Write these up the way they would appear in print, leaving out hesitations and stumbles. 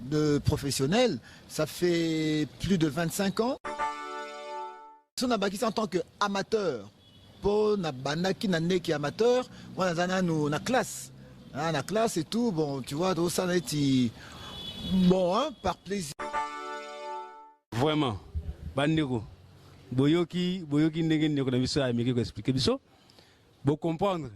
de professionnel, ça fait plus de 25 ans. On a bâti en tant qu'amateur. Pour na bandaki na neki amateur, on a classe. La classe et tout, bon, tu vois, tout ça est bon, hein, par plaisir. Vraiment, bandeko. Boyoki ndenge ndeko na biso ameki ko expliquer biso. Bo comprendre.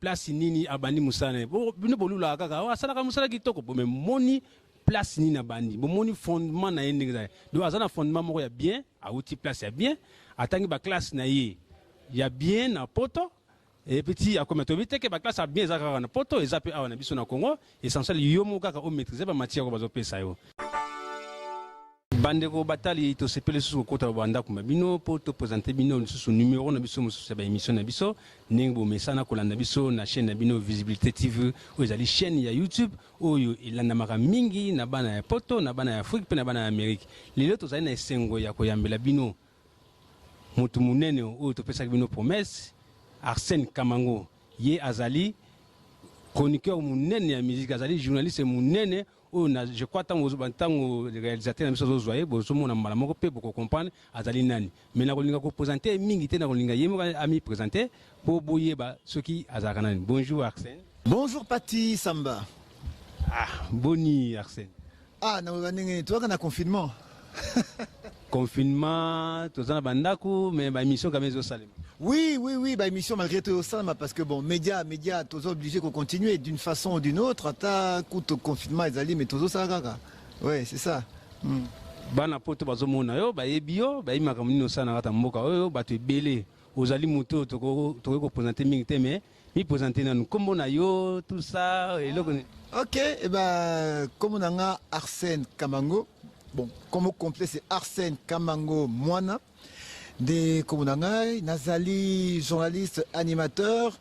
Place nini abandi musane. Bo bino bolula kaka, wa sala ka musala kitoko, bo me moni place nini abandi. Bo moni fondement na yende za. Do azana fondement moko ya bien, a outil place ya bien, atangi ba classe na ye. Ya bien na poto. Et petit à comme tu veux que la classe a bien zakara na poto et zape awana biso na Congo essentiel yomo kaka o maîtriser ba matière ko bazo pesa yo bandeko batali to sepele susu ko ta banda kuma bino pour te présenter bino susu numéro na biso musu ba émission na biso ningo mesana ko landa biso na chaîne na bino visibilité TV o ezali chaîne ya YouTube oyo ilanda maka mingi na bana ya poto na bana ya Afrique pe na bana ya Amérique lelo to zali na esengo ya ko yambela bino mutu munene o to pesa bino promesse Arsène Kamango, ye azali chroniqueur munene ya musique, azali journaliste munene, je crois tant aux réalisateurs de zoye, bozo mona malamoko pe boko comprendre azali nani. Mais na kolinga ko présenter mingité na kolinga yemo ami présenter pour boyeba ceux qui azakanani. Bonjour Arsène. Bonjour Pati Samba. Ah, boni Arsène. Ah, toi qu'on a confinement. Confinement, tout ça bandako, mais ma mission quand même au Salem. Oui, bah émission malgré tout au Salem parce que bon, médias, tous obligés qu'on continue d'une façon ou d'une autre. T'as coup de confinement, ils allaient mais tous ça gaga. Ouais, c'est ça. Bana poto bazomona yo, ba ebio, ba imakamuni no sana kata mboka yo, ba te belé. Ozali moto toko présenter mingité mais mi présenter na kombo na yo, tout ça et là. OK, et ben comme on a Arsène Kamango. Bon, comme complet, c'est Arsène Kamango Moana, des Komunangai, Nazali, journaliste, animateur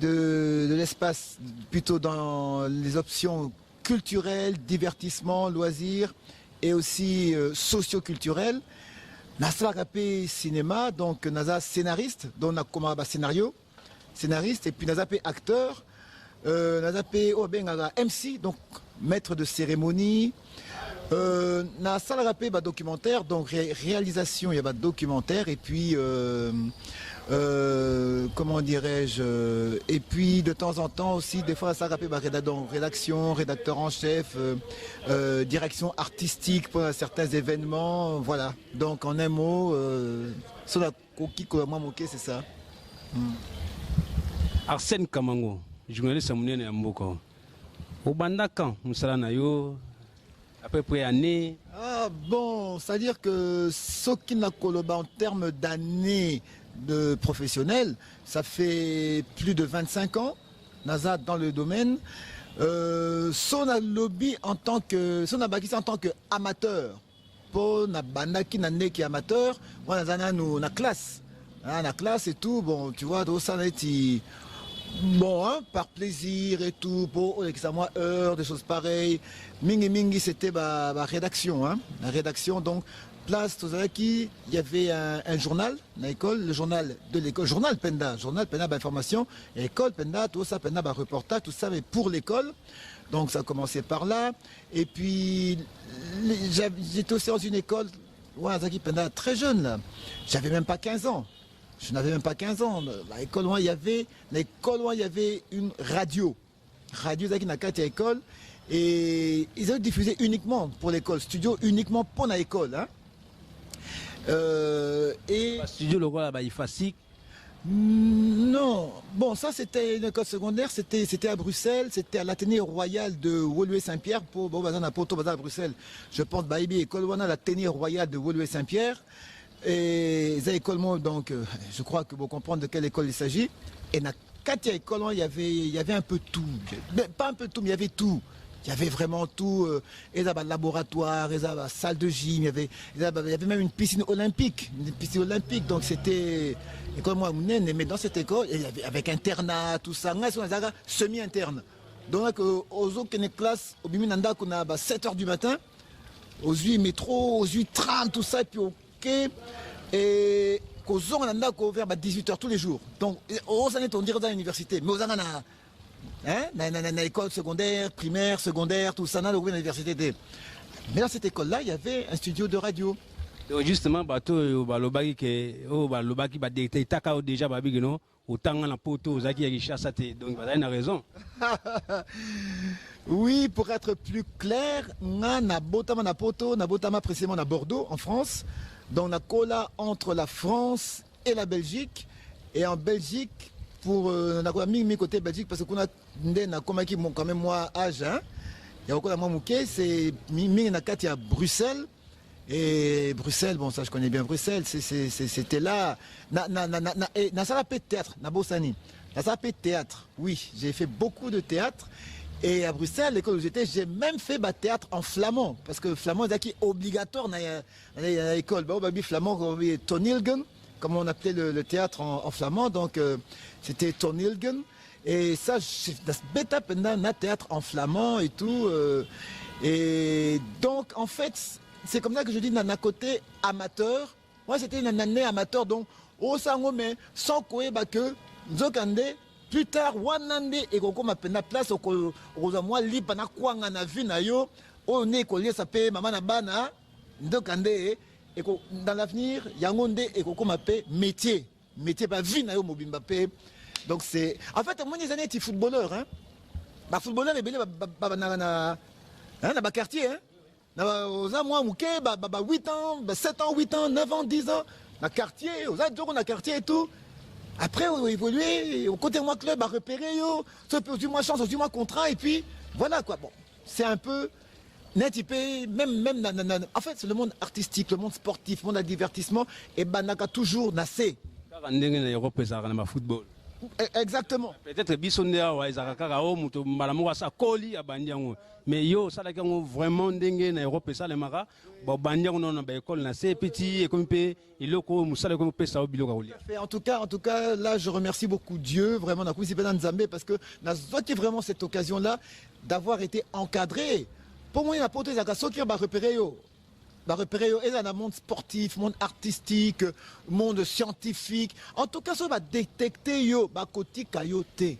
de l'espace, plutôt dans les options culturelles, divertissement, loisirs et aussi socio-culturelles. Nasa Rapé cinéma, donc Nasa scénariste, dont on a comme scénario, scénariste, et puis Nasa acteur, Nasa MC, donc maître de cérémonie. Na salle rapé documentaire, donc réalisation il y a documentaire et puis comment dirais-je et puis de temps en temps aussi des fois ça rapé rédaction, rédacteur en chef, direction artistique pour certains événements, voilà. Donc en un mot, sur la coquille comment moquer c'est ça. Arsène Kamango, journaliste amunene ya mboko. Obanda quand musala na yo à peu près année. Ah bon, c'est-à-dire que ce qui n'a en termes d'années de professionnels, ça fait plus de 25 ans, NASA dans le domaine. Son a lobby en tant que, son a bâti en tant qu'amateur. Pour na bandaki na neki amateur, on a classe, la classe et tout. Bon, tu vois, tout ça est bon, hein, par plaisir et tout, pour moi heure, des choses pareilles. Mingi, c'était ma rédaction, hein. La rédaction, donc, place, tout ça, il y avait un journal, l'école, le journal de l'école, journal Penda, information, école Penda, tout ça, Penda, reportage, tout ça, mais pour l'école. Donc, ça a commencé par là. Et puis, j'étais aussi dans une école, ouais, Penda, très jeune, là. J'avais même pas 15 ans. Je n'avais même pas 15 ans. L'école loin, il y avait une radio. Radio Zakina école. Et ils ont diffusé uniquement pour l'école. Studio uniquement pour l'école. Hein. Et studio le roi il facile. Non. Bon, ça c'était une école secondaire. C'était à Bruxelles. C'était à l'Athénée Royal de Woluwe-Saint-Pierre. Pour à Bruxelles. Je pense Baïbi école Wana, l'Athénée Royal de Woluwe-Saint-Pierre. Et les écoles, donc, je crois que vous comprenez de quelle école il s'agit. Et dans quatre écoles, il y avait un peu tout. Pas un peu tout, mais il y avait tout. Il y avait vraiment tout. Il y avait un laboratoire, il y avait une salle de gym, il y avait même une piscine olympique. Donc c'était école moi, mais dans cette école, il y avait avec internat, tout ça, semi-interne. Donc aux autres classes, au Biminanda, on a 7 h du matin, aux 8 métro, aux 8 tram, tout ça, et puis et qu'aux on a ouvert 18 h tous les jours. Donc, on dirait dans l'université, mais aux hein, na école secondaire, primaire, secondaire, tout ça, na l'université. Mais dans cette école-là, il y avait un studio de radio. Donc justement, bateau balobaki que balobaki ba détecter ka déjà ba bigino autant na poto zaki ya chasse donc vous avez raison. Oui, pour être plus clair, na botama na poto, na botama précisément à Bordeaux en France. Donc na cola entre la France et la Belgique, et en Belgique pour na quoi mi côté Belgique parce qu'on a na comme qui quand même moi âge hein. Il y a encore la mouké, c'est mi na kati à Bruxelles. Et Bruxelles, bon ça je connais bien Bruxelles, c'était là, na salapé de théâtre, na Bossani, na salapé de théâtre, oui, j'ai fait beaucoup de théâtre, et à Bruxelles, l'école où j'étais, j'ai même fait théâtre en flamand, parce que flamand c'est obligatoire dans l'école, babi flamand, tonilgen, comme on appelait le théâtre en flamand, donc c'était tonilgen, et ça, das bêta na théâtre en flamand et tout, et donc en fait, c'est comme ça que je dis d'un côté amateur. Moi c'était une année amateur donc au sango mais sans quoi que nzokande plus tard wanande et koko mapena place au moi li pana kwanga na vie na yo on est collé ça paye maman na bana nzokande et dans l'avenir yangonde et koko mapé métier pas vie na yo mobimba pe. Donc c'est en fait moi des années tu footballeur hein. Ba footballeur et belé na quartier hein. Moi, 8 ans, 7 ans, 8 ans, 9 ans, 10 ans, dans le quartier, on a quartier et tout. Après, on a évolué, au côté de moi club, à repérer, du moins chance, du moins contrat, et puis voilà quoi. Bon, c'est un peu net, même, en fait, c'est le monde artistique, le monde sportif, le monde de divertissement, et ben, on a toujours nassé. Football. Exactement. Peut-être bisondea wa izakaka o muto malamu sa koli abandiango mais yo ça la vraiment ndenge na Europe ça le mara ba bandiango non ba école na c'est petit et comme pe iloko musala comme pe ça o biloko oli. En tout cas là je remercie beaucoup Dieu vraiment na kuisi pena Nzambe parce que na zoki vraiment cette occasion là d'avoir été encadré. Pour moi na poto izaka soki ba repérer yo. Et dans le monde sportif, monde artistique, monde scientifique. En tout cas, ça va détecter yo, bako kayote.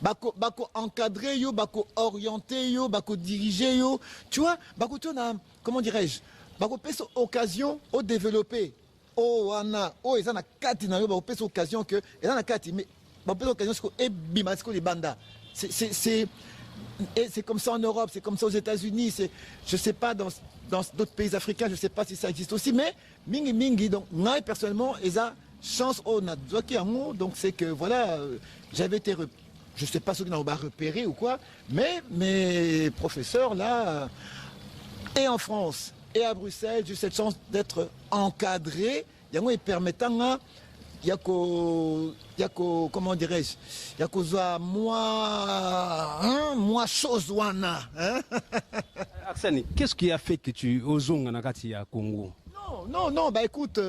Bako encadrer yo, bako orienter yo, bako diriger yo. Tu vois, bako tu na comment dirais-je? Bako pèse occasion au développer. Oh ana, oh ils en a quatre na yo, bako pèse occasion que ils en a quatre mais bako pèse occasion que et bimasco les banda. Et c'est comme ça en Europe, c'est comme ça aux États-Unis, je ne sais pas dans d'autres pays africains, je ne sais pas si ça existe aussi, mais mingi, donc moi personnellement, ils ont chance au donc c'est que voilà, j'avais été, je ne sais pas ce qu'ils ont repéré ou quoi, mais mes professeurs là, et en France, et à Bruxelles, j'ai eu cette chance d'être encadré, ils permettant comment dirais-je, moi chose wana. Arsène, qu'est-ce qui a fait que tu ozonga nakati ya Congo? Non, bah écoute,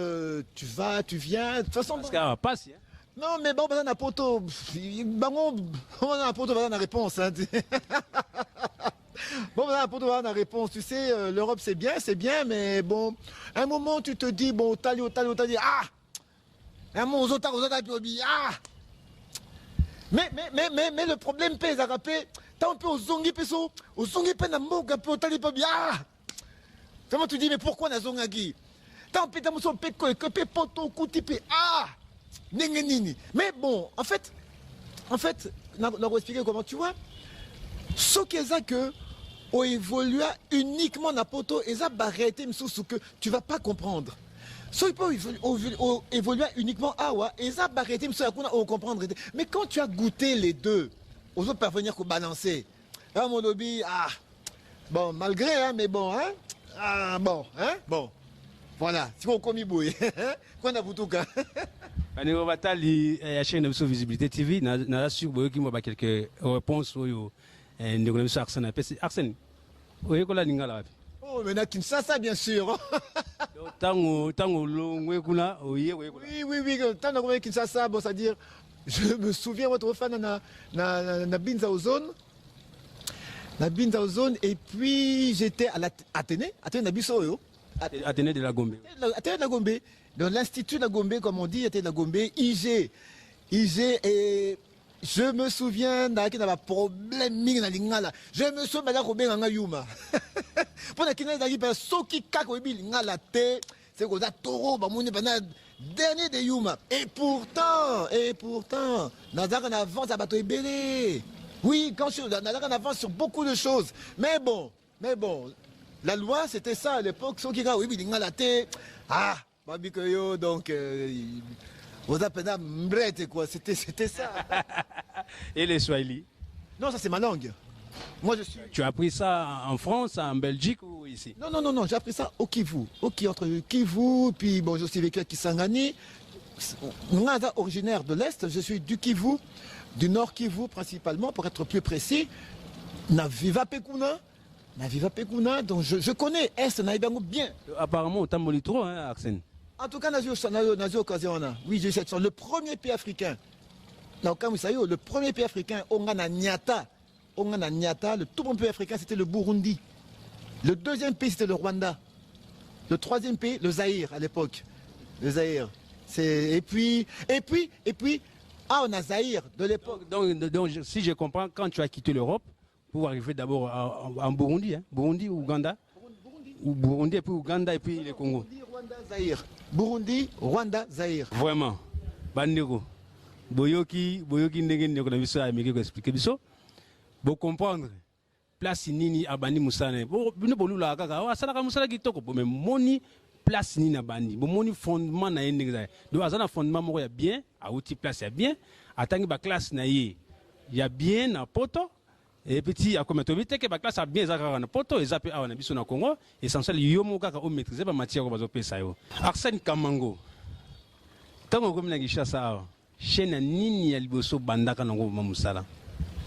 tu vas, tu viens, de toute façon. Parce qu'à passe. Non, mais bon, on a poto, on a poto, on a réponse. Hein. Bon, on a poto, on a réponse. Tu sais, l'Europe c'est bien, mais bon, un moment tu te dis bon, tali, ah. Mais le problème pèse à rappeler tant peu aux zongi pe na mboka pe otali pa bien. Comment tu dis mais pourquoi na zongagi? Tant pe ta muso pe ko pe poto kuti pe ah nini. Mais bon, en fait on va expliquer comment tu vois. Ce qu'est-ce que on évolue uniquement na poto et ça barrete msusu que tu vas pas comprendre. So, il peut évoluer uniquement et ça on comprendre. Mais quand tu as goûté les deux, on peut parvenir qu'au balancer. Là, mon lobby, bon, malgré, hein, mais bon, hein, bon, voilà, c'est mon commis bouille, qu'on a tout cas. On va t'aller à la chaîne de Visibilité TV, on a su qu'il y a quelques réponses au Arsène. Arsène, où est-ce que la lingala? Oh, mais Kinshasa, bien sûr. Oui, tant que Kinshasa, bon, c'est-à-dire, je me souviens, votre fan na Binza Ozone. Et puis j'étais à l'Athénée, Athénée Nabiso. Athénée de la Gombe. Athénée de la Gombe. Dans l'Institut de la Gombe, comme on dit, Athénée de la Gombe, IG et Je me souviens qu'il y avait un problème dans l'ingala. Je me souviens qu'il y avait un yuma. Pour la kina d'agi par ceux qui kako ebi l'ingala te, c'est qu'on a toro ba moni bana dernier de yuma. Et pourtant, Nazar en avance à bateau ebélé. Oui, quand Nazar en avance sur beaucoup de choses. Mais bon, la loi c'était ça à l'époque. Ceux qui kako ebi l'ingala te, ah, babi que yo donc. Quoi, c'était ça. Et les Swahili? Non, ça c'est ma langue. Moi je suis. Tu as appris ça en France, en Belgique ou ici? Non, j'ai appris ça au Kivu. Entre le Kivu, puis bon, je suis vécu à Kisangani. Moi, originaire de l'Est, je suis du Kivu, du Nord Kivu principalement, pour être plus précis. Na viva Pekuna, donc je connais Est, Naïbango bien. Apparemment, autant de trop, hein, Arsène. En tout cas, oui, j'ai cette chance. Le premier pays africain, le premier pays africain, Ongana Nyata, le tout bon pays africain, c'était le Burundi. Le deuxième pays, c'était le Rwanda. Le troisième pays, le Zaïre à l'époque. Le Zaïre. Et puis, on a Zaïre de l'époque. Donc, si je comprends, quand tu as quitté l'Europe, pour arriver d'abord en Burundi, hein, Burundi ou Ouganda, ou Burundi et puis Ouganda et puis le Congo. Burundi, Rwanda, Zaïre. Vraiment. Bandeko. Boyoki ndenge ndeko na biso ameki ko expliquer biso. Bo comprendre. Place nini abandi musane. Bo bino bolula kaka wa sala ka musala kitoko bo me moni place nini abandi. Bo moni fondement na ndenge za. Do azana fondement moko ya bien, a outil place ya bien, atangi ba classe na ye. Ya bien na poto. Et petit à comme tu que ba classe a bien zakara na poto et zape awa na biso na Congo essentiel yomo kaka o maîtriser ba matière ko bazo pesa yo. Arsène Kamango. Tango comme na Gishasa chaîne nini ya liboso bandaka na ngoma musala.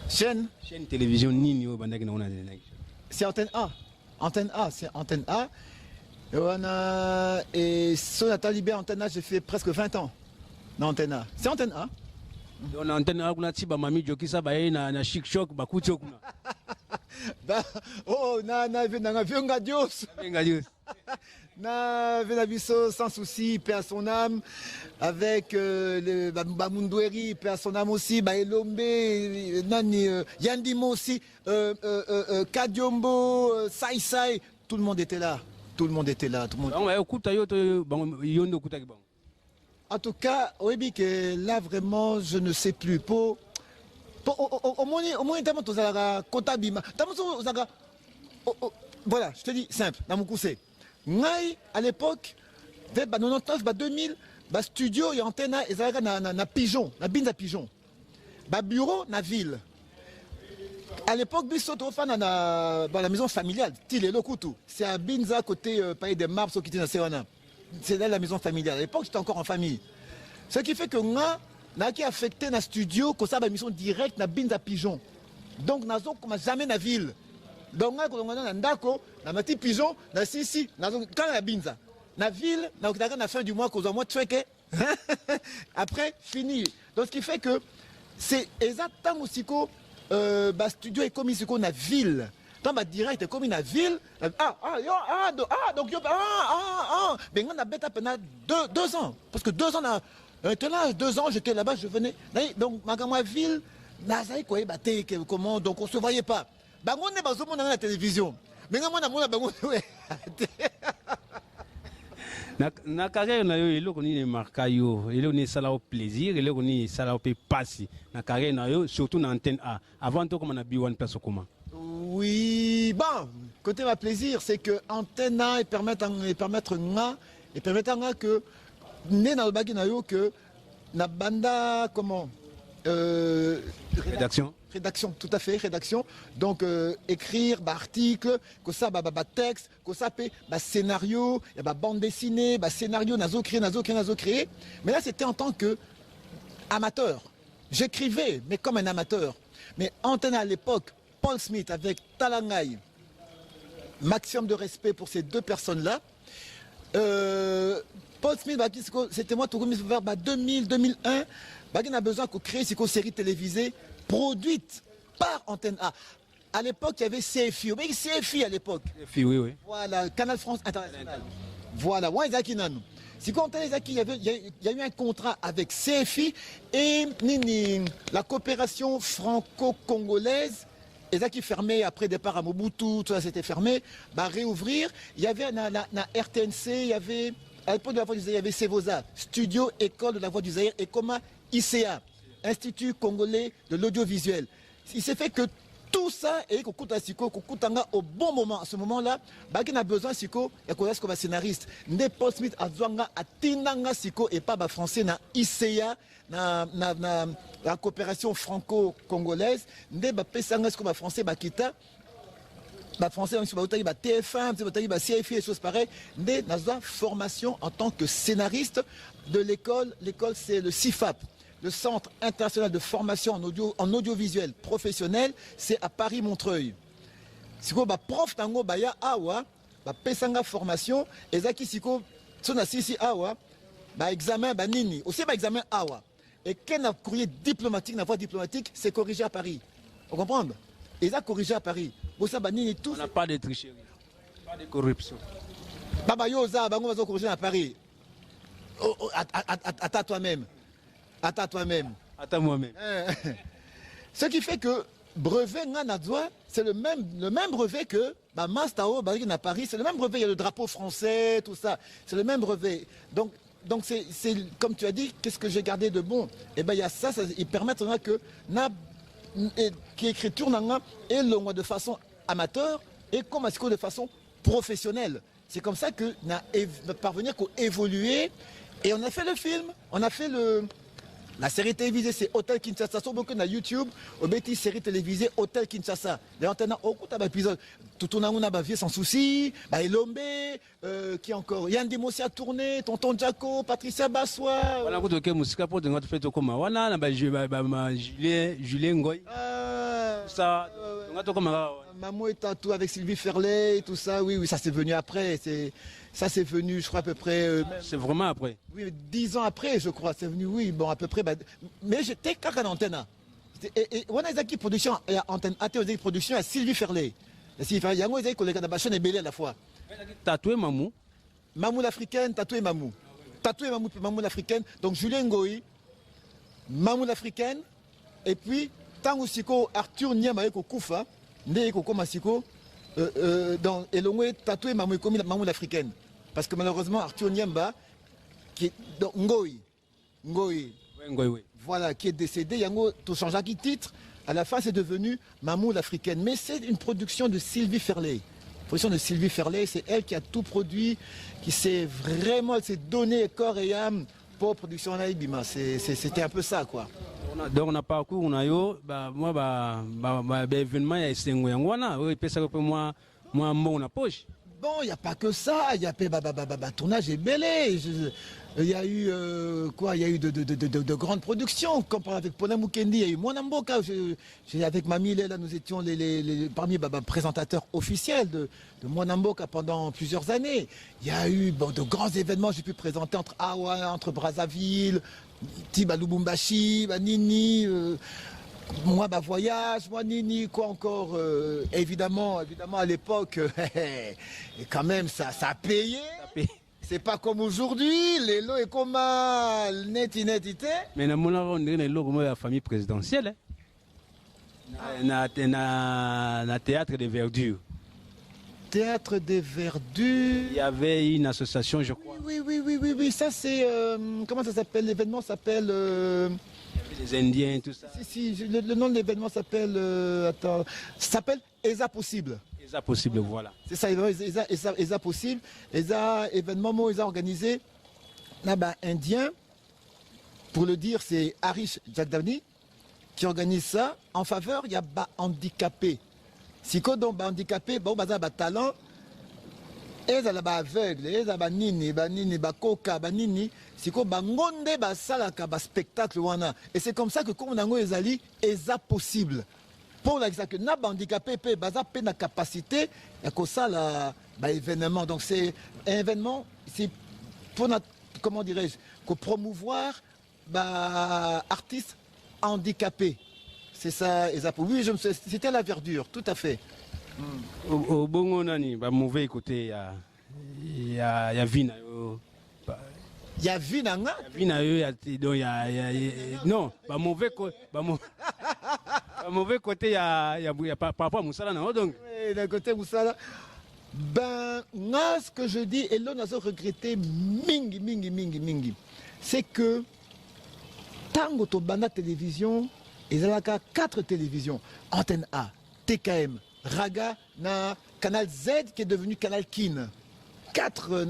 Chaîne télévision nini yo bandaka na ona. C'est antenne A. C'est antenne A. Et sur la Talibé antenne A, j'ai fait presque 20 ans. Dans antenne A. C'est antenne A. On a antenne kuna tiba mami jokisa baye na chic choc bakuti okuna. Oh na venga Dios. Na Venabiso sans souci, paix à son âme, avec le Bamundoueri, paix à son âme aussi, Elombe, Nani, Yandimo aussi, Kadiombo, Sai, tout le monde était là. En tout cas, oui, que là vraiment, je ne sais plus. Au moins, voilà, je te dis simple, dans mon coussin. À l'époque, vers 99, 2000, studio et antenne, ils avaient na pigeon, na bin à pigeon. Bureau, na ville. À l'époque, dans la maison familiale, c'est à Binza, côté Pays des Marbres, qui était dans Serena. C'est là la maison familiale. À l'époque, j'étais encore en famille. Ce qui fait que moi, j'ai affecté dans le studio, que ça, ma mission directe, na bin à pigeon. Donc, nazo comme jamais na ville. Donc, quand on a un dako, na mati pigeon, na si, quand la binza. Na ville, na la fin du mois, qu'on a moins de après, fini. Donc, ce qui fait que c'est exactement aussi que studio est comme ici, na ville. Dans ma direct est comme une ville. Donc, ben on a bête à peine 2 ans. Parce que 2 ans, 2 ans, j'étais là-bas, je venais. Donc, ma ville, comment, donc on ne se voyait pas. On est dans la télévision. Mais na carrière na yo eloko ni marka yo eloko ni sala au plaisir eloko ni sala au passi na carrière na yo surtout na antenne A avant tout comme na B1 place comment. Oui, bon, côté ma plaisir, c'est que antenne A et permettre que né dans le bagui na yo que na banda comment rédaction, tout à fait, rédaction. Donc écrire, article, que ça, texte, que ça, scénario, il y a bande dessinée, scénario, nazo créé. Mais là, c'était en tant que amateur. J'écrivais, mais comme un amateur. Mais antenne à l'époque, Paul Smith avec Talangay, maximum de respect pour ces 2 personnes-là. Paul Smith, c'était moi, tout comme vers 2000, 2001. On a besoin de créer une série télévisée produite par Antenne A. À l'époque, il y avait CFI. Mais CFI à l'époque. CFI, oui. Voilà, Canal France International. Voilà, ouais, Zaki Nanou. Si quand il y a eu un contrat avec CFI et la coopération franco-congolaise, et ça qui fermait après départ à Mobutu, tout ça c'était fermé, bah réouvrir. Il y avait la RTNC, il y avait, à l'époque de la Voix du Zaïre, il y avait Sevoza, Studio École de la Voix du Zaïre, et Coma ICA, Institut Congolais de l'Audiovisuel. Il s'est fait que tout ça et au bon moment, à ce moment-là, il a besoin siko et comme scénariste. Né Paul Smith a besoin atinanga siko et pas français na ICA na la coopération franco-congolaise. Né pesanga comme français kita. Français on ba TF1, ba CFI et choses pareilles. Né na formation en tant que scénariste de l'école. L'école c'est le CIFAP. Le Centre international de formation en audiovisuel professionnel, c'est à Paris-Montreuil. Si vous êtes prof tango baya awa, pesanga formation, et zaki siko sona sisi awa, examen nini, aussi examen awa. Et quel courrier diplomatique, la voie diplomatique, c'est corrigé à Paris. Vous comprenez? Et ça corrigé à Paris. Vous savez nini tout. On n'a pas de tricherie, pas de corruption. Baba yo za bango va corriger à Paris. À toi-même. Attends toi-même. Attends moi-même. Ce qui fait que brevet Nganadzoa, c'est le même brevet que Mastao à Paris, c'est le même brevet, il y a le drapeau français, tout ça, c'est le même brevet. Donc c'est comme tu as dit, qu'est-ce que j'ai gardé de bon? Eh bien il y a ça, ils permettent que qui écriture et le de façon amateur et comme de façon professionnelle. C'est comme ça que nous parvenir qu'à évoluer et on a fait le film, on a fait la série télévisée, c'est Hôtel Kinshasa. Sur beaucoup na YouTube, au bêtis série télévisée Hôtel Kinshasa. D'ailleurs, on a beaucoup d'épisodes. Tout le monde a vie sans souci. Elombe, qui encore Yann Demossi a tourné, Tonton Jaco, Patricia Bassois. Voilà, vous avez musique pour notre fête comme Wana, Julien Ngoy. Ça, on a tout comme Mamou et Tatou avec Sylvie Ferlet, tout ça. Oui, ça c'est venu après. Ça c'est venu, je crois, à peu près. C'est vraiment après. Oui, 10 ans après, je crois. C'est venu, oui, bon, à peu près. Mais j'étais qu'à l'antenne. Et on a des production, antenne AT, production à Sylvie Ferlet. Sylvie Ferlet, il y a des collègues de la chaîne et Bélé à la fois. Tatoué Mamou. Mamou l'africaine, Tatoué Mamou. Tatoué Mamou, puis Mamou l'africaine. Donc Julien Ngoï, Mamou l'africaine. Et puis, Tango Siko, Arthur Niama et Koufa. Né Koko Masiko, dans Elongwe, Tatoué Mamou l'africaine. Parce que malheureusement, Arthur Niamba, qui est dans Ngoï, oui. Voilà, qui est décédé, Yango, tout changé de titre. À la fin, c'est devenu Mamou l'africaine. Mais c'est une production de Sylvie Ferlet. Production de Sylvie Ferlet, c'est elle qui a tout produit, qui s'est vraiment, elle s'est donné corps et âme pour production Naïbima. C'était un peu ça, quoi. Donc on a parcours, on a eu, moi, événement, il y a Sengo Yangwana, oui, puis ça peut moi, mon poche. Bon, il n'y a pas que ça, il y a tournage et belé. Il y a eu quoi? Il y a eu de grandes productions, comme avec Pona Mukendi, il y a eu Mwanamboka. Avec Mamie là, nous étions parmi les présentateurs officiels de Mwanamboka pendant plusieurs années. Il y a eu de grands événements, j'ai pu présenter entre Awa, entre Brazzaville, Tiba Lubumbashi, Nini. Moi, voyage, moi, Nini, quoi encore, évidemment, à l'époque, et quand même, ça a payé. C'est pas comme aujourd'hui, les lots est comme net. Mais on est la famille présidentielle. Na théâtre de verdure. Théâtre des Verdures. Il y avait une association, je crois. Oui. Ça, c'est. Comment ça s'appelle? L'événement s'appelle. Les Indiens, tout ça. Si, le nom de l'événement s'appelle. Ça s'appelle ESA Possible. ESA Possible, voilà. C'est ça, ESA Possible. ESA événement, ESA organisé. Là-bas, indien. Pour le dire, c'est Harish Jagdani qui organise ça en faveur, il y a handicapés. Si on est handicapé, bon, talent, et ça va aveugle, et ça va nini, koka, nini, si on ngonde, salaka, spectacle, et c'est comme ça que comme on a ezali, eza possible. Pour l'exemple, na handicapé, baza pe na capacité, et que ça la événement. Donc c'est un événement, c'est pour notre, comment dirais-je, que promouvoir artistes handicapés. C'est ça, oui, c'était la verdure, tout à fait. Au bon nani, mauvais côté, Il y a vie na yo. Il y a vie nanga. Vie na yo, non, mauvais côté, il y a par rapport à Moussala, non, donc. Oui, d'un côté Moussala. Ben, moi, ce que je dis, et là, on a regretté mingi, c'est que tango to bana télévision, ils ont 4 télévisions, Antenne A, TKM, Raga, na Canal Z qui est devenu Canal Kin. 4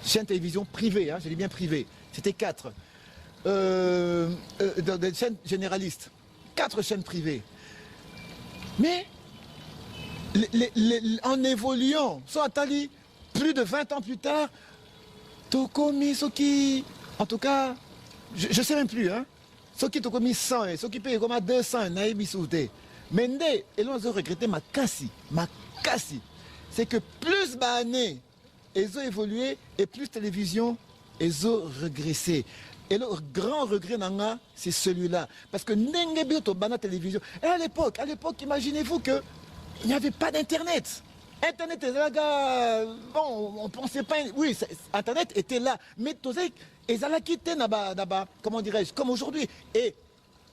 chaînes télévision privées, hein, je dis bien privées, c'était 4. Dans des chaînes généralistes, 4 chaînes privées. Mais en évoluant, plus de 20 ans plus tard, Tokomi, Soki, en tout cas, je ne sais même plus, hein, Soki Tokomi 100, et Soki paye comme 200, Naïbi Souté. Mais et là, on a regretté ma cassi. C'est que plus d'années, ils ont évolué, et plus télévision, ils ont régressé. Et le grand regret, c'est celui-là. Parce que Nengebi Otobana télévision, et à l'époque, imaginez-vous que il n'y avait pas d'Internet. Internet était là, bon, on ne pensait pas. Oui, Internet était là. Mais ils allaient quitter, comment dirais-je, comme aujourd'hui. Et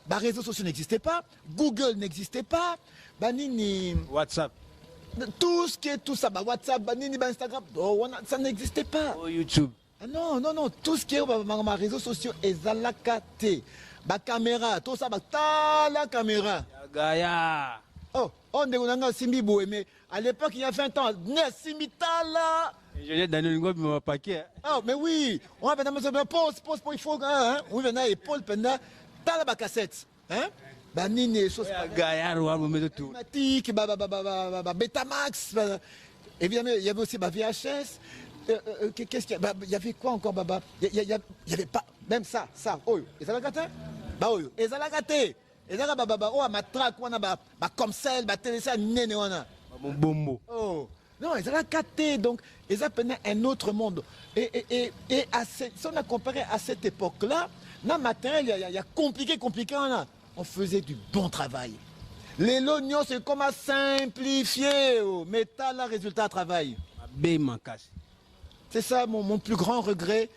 les réseaux sociaux n'existaient pas, Google n'existait pas, WhatsApp. Tout ce qui est tout ça, WhatsApp, Instagram, ça n'existait pas. Oh, YouTube. Ah non, tout ce qui est les réseaux sociaux, ils allaient quitter. La caméra, tout ça, la caméra. Gaya. Oh, on est Simbi Boué, mais à l'époque, il y a 20 ans, Simbi Tala. Ingénieur Daniel Ngo, mais paquet. Oh, mais oui, on va faire pause, il faut, hein. Oui, maintenant, et Paul, pendant, Tala la cassette, hein. Banini, choses Gaya, tout. Betamax, évidemment, il y avait aussi VHS. Qu'est-ce qu'il y a? Il y avait quoi encore, Baba? Il y avait pas, même ça, oh, et ça l'a gâté? Bah, oh, et ça l'a gâté. Et là, oh, ma traque, on a comme celle, télé, ça, néné, on a. Bombo. Oh, non, ils ont capté, donc, ils ont un autre monde. Et si on a comparé à cette époque-là, dans le matériel, il y a compliqué, on faisait du bon travail. Les lognons, c'est comme à simplifier, mais t'as le résultat de travail. C'est ça mon plus grand regret.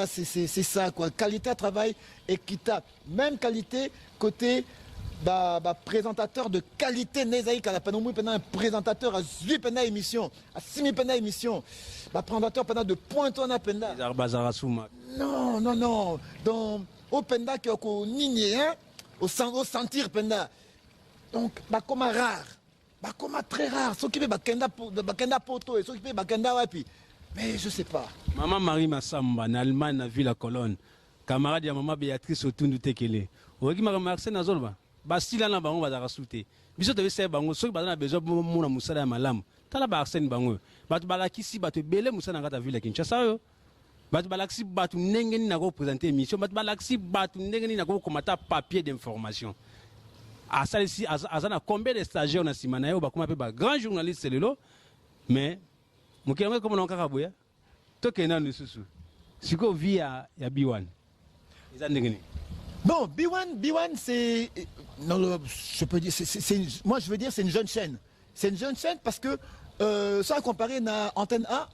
C'est ça, quoi. Qualité de travail équitable. Même qualité côté présentateur de qualité. Un présentateur à 8 émissions, à 6 000 émissions. Présentateur de pointon à Penda. Non. Donc, au Penda qui est au nigné, au sentir Penda. Donc, comme rare. Comme très rare. Ceux qui veulent Bakenda Poto et ceux qui veulent Bakenda Wapi. Mais je sais pas. Maman Marie Massamba, en Allemagne, a vu la colonne. Camarade de maman Béatrice Otundu Tekele. Ogi Marcel Nazolba. Bastila na bango bazara souté. Biso te se bango soki bazana besoin mona musala ya malamu. Tala ba Arsène bango. Batu balakisi batu bele musala ngata ville Kinshasa yo. Batu balakisi batu ndengeni na ko présenter émission. Batu balakisi batu ndengeni na ko komata papier d'information. À ça ici, azana combien de stagiaires na simana yo ba kuma pe ba grand journaliste lelo. Mais Mukiranga comme on a boya. Tokena nususu. Siko via ya B1. Bon, B1 c'est non, je peux dire moi je veux dire c'est une jeune chaîne. C'est une jeune chaîne parce que ça comparé à Antenne A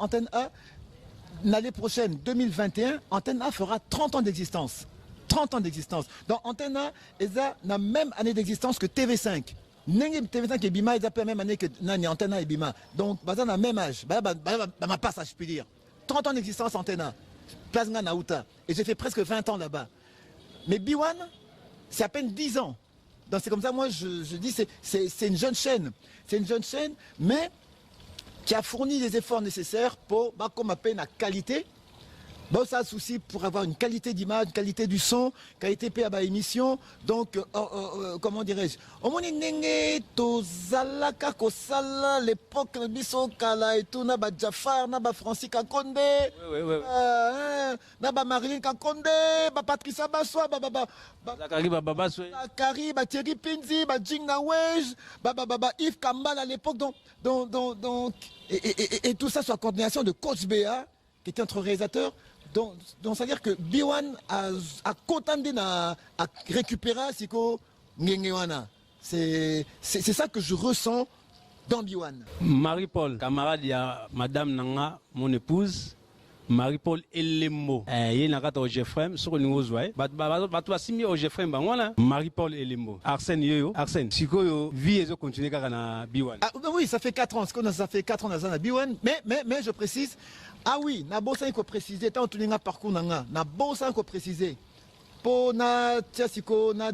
l'année prochaine 2021, Antenne A fera 30 ans d'existence. 30 ans d'existence. Donc Antenne A est la même année d'existence que TV5. TV5 et Bima, ils ont la même année que Antenne A et Bima. Donc, ils ont le même âge. Ma passe, je peux dire. 30 ans d'existence Antenne A. Place Naouta. Et j'ai fait presque 20 ans là-bas. Mais B1, c'est à peine 10 ans. Donc c'est comme ça, moi je dis, c'est une jeune chaîne. C'est une jeune chaîne, mais qui a fourni les efforts nécessaires pour, comme appelle la qualité. Bon, ça a souci pour avoir une qualité d'image, qualité du son, qualité à émission. Donc, comment dirais-je? Au moins, l'époque, et tout, Naba Jafar, Naba Francis Kakonde, Naba Marilyn Kakonde, Patrice Abaswa, Zakari, Thierry Pinzi, Jinga Wej, Yves Kambal à l'époque. Donc, et tout ça sur la coordination de Coach Béa, qui était notre réalisateur. Donc c'est-à-dire que B1 a contenté à récupérer Siko Ngengewana. C'est ça que je ressens dans Biwan. Marie-Paul, camarade, il y a Madame Nanga, mon épouse. Marie-Paul Elembo. Il y a un Jeffrey, sur le niveau Zouaï. Marie-Paul Elembo. Arsène Yoyo. Arsène, si vous vie et continuer à Biwan. Oui, ça fait 4 ans. Ça fait 4 ans dans Biwan. Mais je précise, ah oui, na bossa ko préciser, tant tu n'as parcours nanga. Na bossa ko préciser. Pour na tiasiko na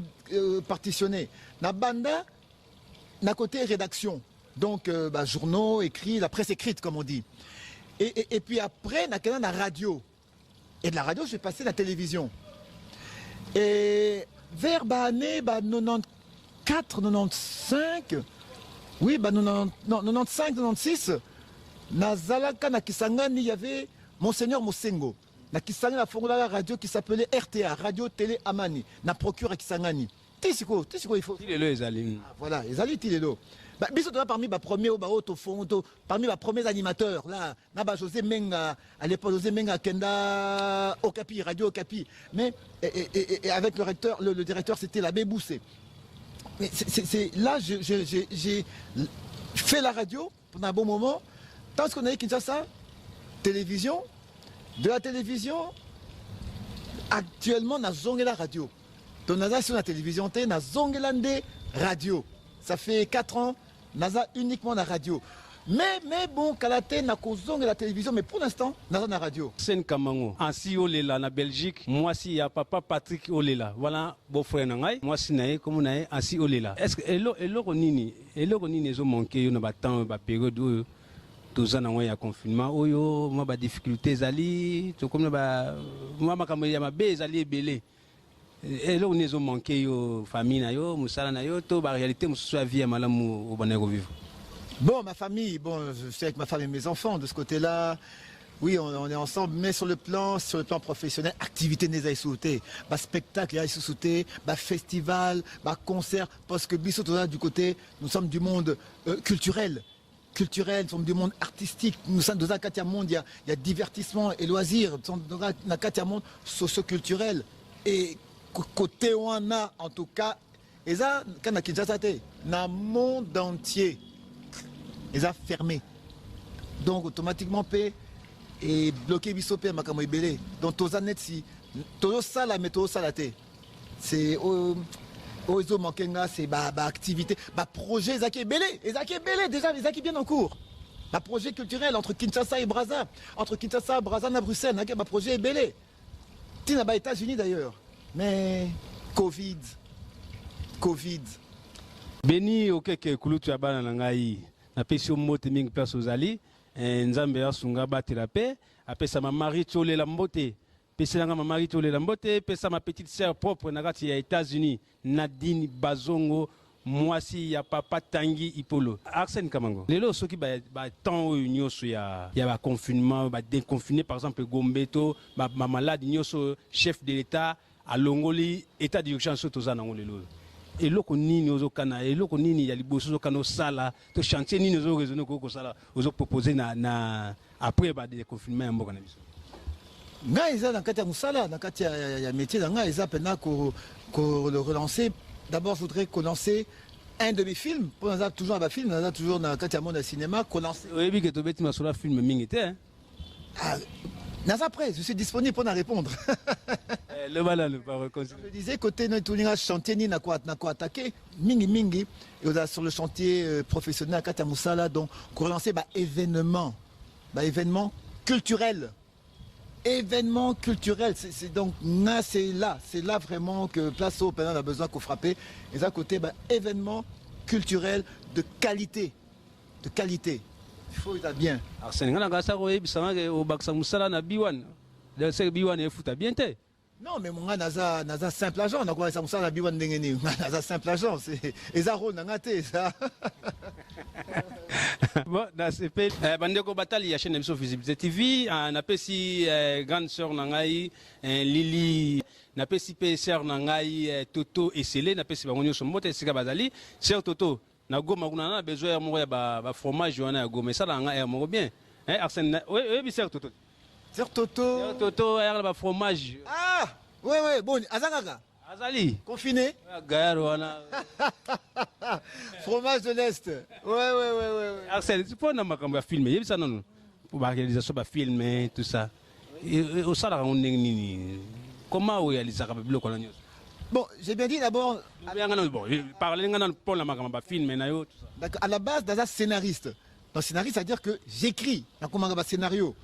partitionné. Na banda, na côté rédaction. Donc, journaux, écrits, la presse écrite, comme on dit. Et puis après, on a la radio. Et de la radio, je vais passer à la télévision. Et vers l'année 94, 95, oui, 95, 96, na Zalaka, na Kisangani, il y avait Monseigneur Mosengo. Na Kisangani, la formule la radio qui s'appelait RTA, Radio Télé Amani, na procure à Kisangani. Tisiko, il faut. Voilà, les alliés, Tilelo. Parmi les premiers parmi les premiers animateurs, là, José Menga, à l'époque, José Menga, Kenda, Okapi, Radio Okapi. Mais, et avec le directeur, c'était l'abbé Boussé. Mais là, j'ai fait la radio pendant un bon moment. Tant qu'on a eu Kinshasa, télévision, de la télévision, actuellement, on a zongé la radio. Donc, on a sur la télévision, on a zongé la radio. Ça fait 4 ans. Naza uniquement la radio. Mais bon, Kalate n'a causé la télévision, mais pour l'instant, Naza la radio. Sen Kamango, ainsi Olela na Belgique, moi si y a papa Patrick Olela, voilà beau frère nangai, moi si nae comme nae ainsi Olela. Est-ce que elo nini zo manqué na ba temps ba période où tous ans ya confinement oyo ma ba difficulté zali, to comme ba moi makambo ya mabe zali belé. Et là, on est manqué yo famille na yo, musala na yo, to ba réalité mususu a vie malamu au bonheur vivre. Bon, ma famille, je suis avec ma femme et mes enfants de ce côté-là. Oui, on est ensemble, mais sur le plan professionnel, activité n'est sauté, spectacle est sauté, festival, concert, parce que Bissot du côté, nous sommes du monde culturel, nous sommes du monde artistique, nous sommes dans un quartier monde, il y a divertissement et loisirs, nous sommes dans un quartier monde socio-culturel et côté wana en tout cas et ça quand na Kinshasa té na monde entier ils a fermé donc automatiquement paix et bloqué biso pe makamo ebele donc tous annet si tous ça la méthode ça la té c'est ozo mankenga c'est activité projet zaki belé déjà les qui bien en cours projet culturel entre Kinshasa et Brazza na Bruxelles na projet belé tina ba États-Unis d'ailleurs. Mais Covid. Beni okeke kulutu ya bana na ngai na pesi mote mingi place ozali nzambe ya sunga batela pe apesa ma mari tolela mbote pesa nga ma mari tolela mbote pesa ma petite sœur propre na kati ya États-Unis Nadine Bazongo mwasi ya papa Tangi Ipolo. Arsène Kamango lelo soki ba temps oyo nyoso ya ba confinement ba déconfiné par exemple Gombeto ba malade nyoso chef de l'État à Longoli, état d'urgence tozana ngolelo. Et loko nini ozokana, et loko nini ya liboso ozokana sala, to chantier nini ozo raisonner ko sala, ozo proposer na après ba des confinements ya mboka na biso. Nga eza na kati ya musala, na kati ya métier na nga eza pena ko le relancer. D'abord, je voudrais relancer un de mes films, pour nous toujours un film, nous toujours na kati ya monde de cinéma, relancer. Oui, bi que to beti masula film mingité hein. Naza après, je suis disponible pour en répondre. Le voilà, le pas reconnaître. Je disais, côté notre chantier, ni n'a quoi attaquer, mingi, et sur le chantier professionnel à Katamoussala, donc, pour relancer, événement culturel. Événement culturel, c'est donc, c'est là vraiment que Place au Pénin a besoin qu'on frappe. Et à côté, événement culturel de qualité. Il faut être bien. Arsène, on a gasa roé bisama ke au baksa musala na Biwan. De ce Biwan est fouta bien té. Non, mais mon gars naza simple agent, on a quoi ça musala Biwan ndengeni. Naza simple agent, c'est ezaro nangate ça. Bon, dans ce pays, bandeko batali ya chaîne émission Visibilité TV, on appelle si grande sœur nangai Lily, on appelle si sœur nangai Toto et Célé, on appelle si bangonyo sombote sika bazali, sœur Toto. Na goma kuna na besoin ya ba fromage wana goma mais ça là nga mo bien hein Arsène oui sœur Toto sœur Toto ba fromage oui bon azangaka Azali. Confiné. Gaïa Fromage de l'Est. Ouais. Axel, tu peux nous filmer. Il y a ça non. Pour la réalisation de filmer tout ça. Et au salaire on est comment on réalise ça avec le colonial. Bon, j'ai bien dit d'abord. Bon, parler pour la magamba film mais tout ça. D'accord. À la base, dans un scénariste. Donc scénariste, c'est-à-dire que j'écris. Donc on un scénario.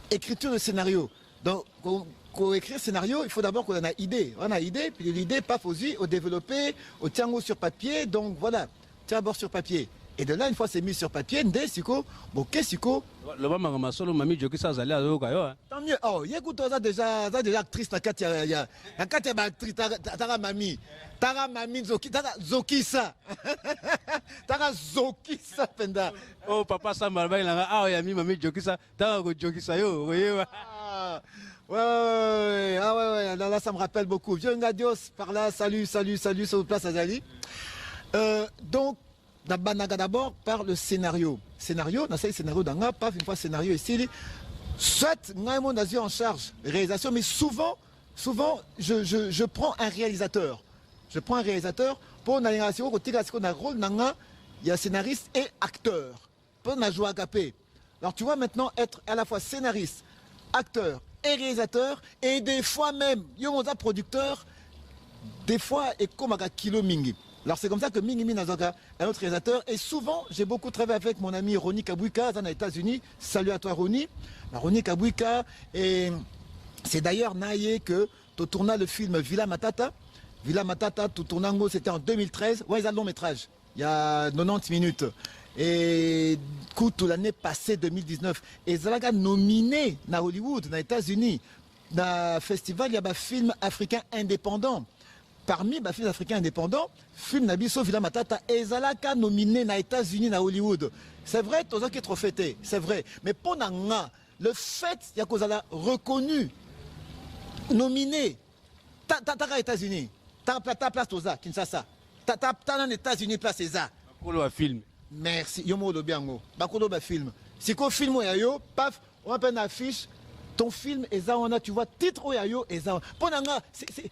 Écriture de scénario. Donc pour écrire scénario, il faut d'abord qu'on ait une idée. On a une idée, puis l'idée, paf, au développer, au tiango sur papier. Donc voilà, tiens d'abord sur papier. Et de là, une fois c'est mis sur papier, ndé, siko, bon, qu'est-ce siko? Le bas magamba solo mami joki ça Azali azo kayo. Tant mieux. Oh, écoute, ça déjà actrice, na katia, na katia ba actrice, tara mami zoki, tara zoki ça. Tara zoki ça, penda. Oh papa ça malba il a ah yami mami joki ça, tara go joki ça yo, voyez. Ouais. Ah ouais, là ça me rappelle beaucoup. Vieux Ngadios par là, salut, sur place Azali. Donc, d'abord par le scénario. Scénario, dans ce scénario d'anga, paf, une fois scénario ici, soit moi je suis en charge réalisation, mais souvent je prends un réalisateur. Je prends un réalisateur pour une réalisation côté qu'on a rôle d'anga, il y a scénariste et acteur. Pour la jouer à capé. Alors tu vois maintenant être à la fois scénariste, acteur et réalisateur, et des fois même, il y a un producteur, des fois, et comme un kilo mingi. Alors c'est comme ça que Mingi Minazoka, un autre réalisateur, et souvent j'ai beaucoup travaillé avec mon ami Ronnie Kabouika dans les États-Unis. Salut à toi Ronnie. Ronnie Kabouika, et c'est d'ailleurs naïe que tu tournes le film Villa Matata. Villa Matata, tu tournes c'était en 2013. Ouais, ils ont un long métrage. Il y a 90 minutes. Et écoute, l'année passée, 2019, et Zalaga nominé à Hollywood, dans les États-Unis, dans le festival, il y a un film africain indépendant. Parmi les films africains indépendants, film Nabiso Villa Matata et Zalaka nominé aux États-Unis, à Hollywood. C'est vrai, tout ça qui est trop fêté, c'est vrai. Mais pour Nanga, le fait qu'il y a qu'on a reconnu, nominé, t'as aux États-Unis, t'as place aux Kinshasa, t'as aux États-Unis place ça. Bakolo a film. Merci. Yomo do biango. Bakolo ba film. Si qu'on film yo, paf, on a une affiche. Ton film, tu vois, titre Oyayo,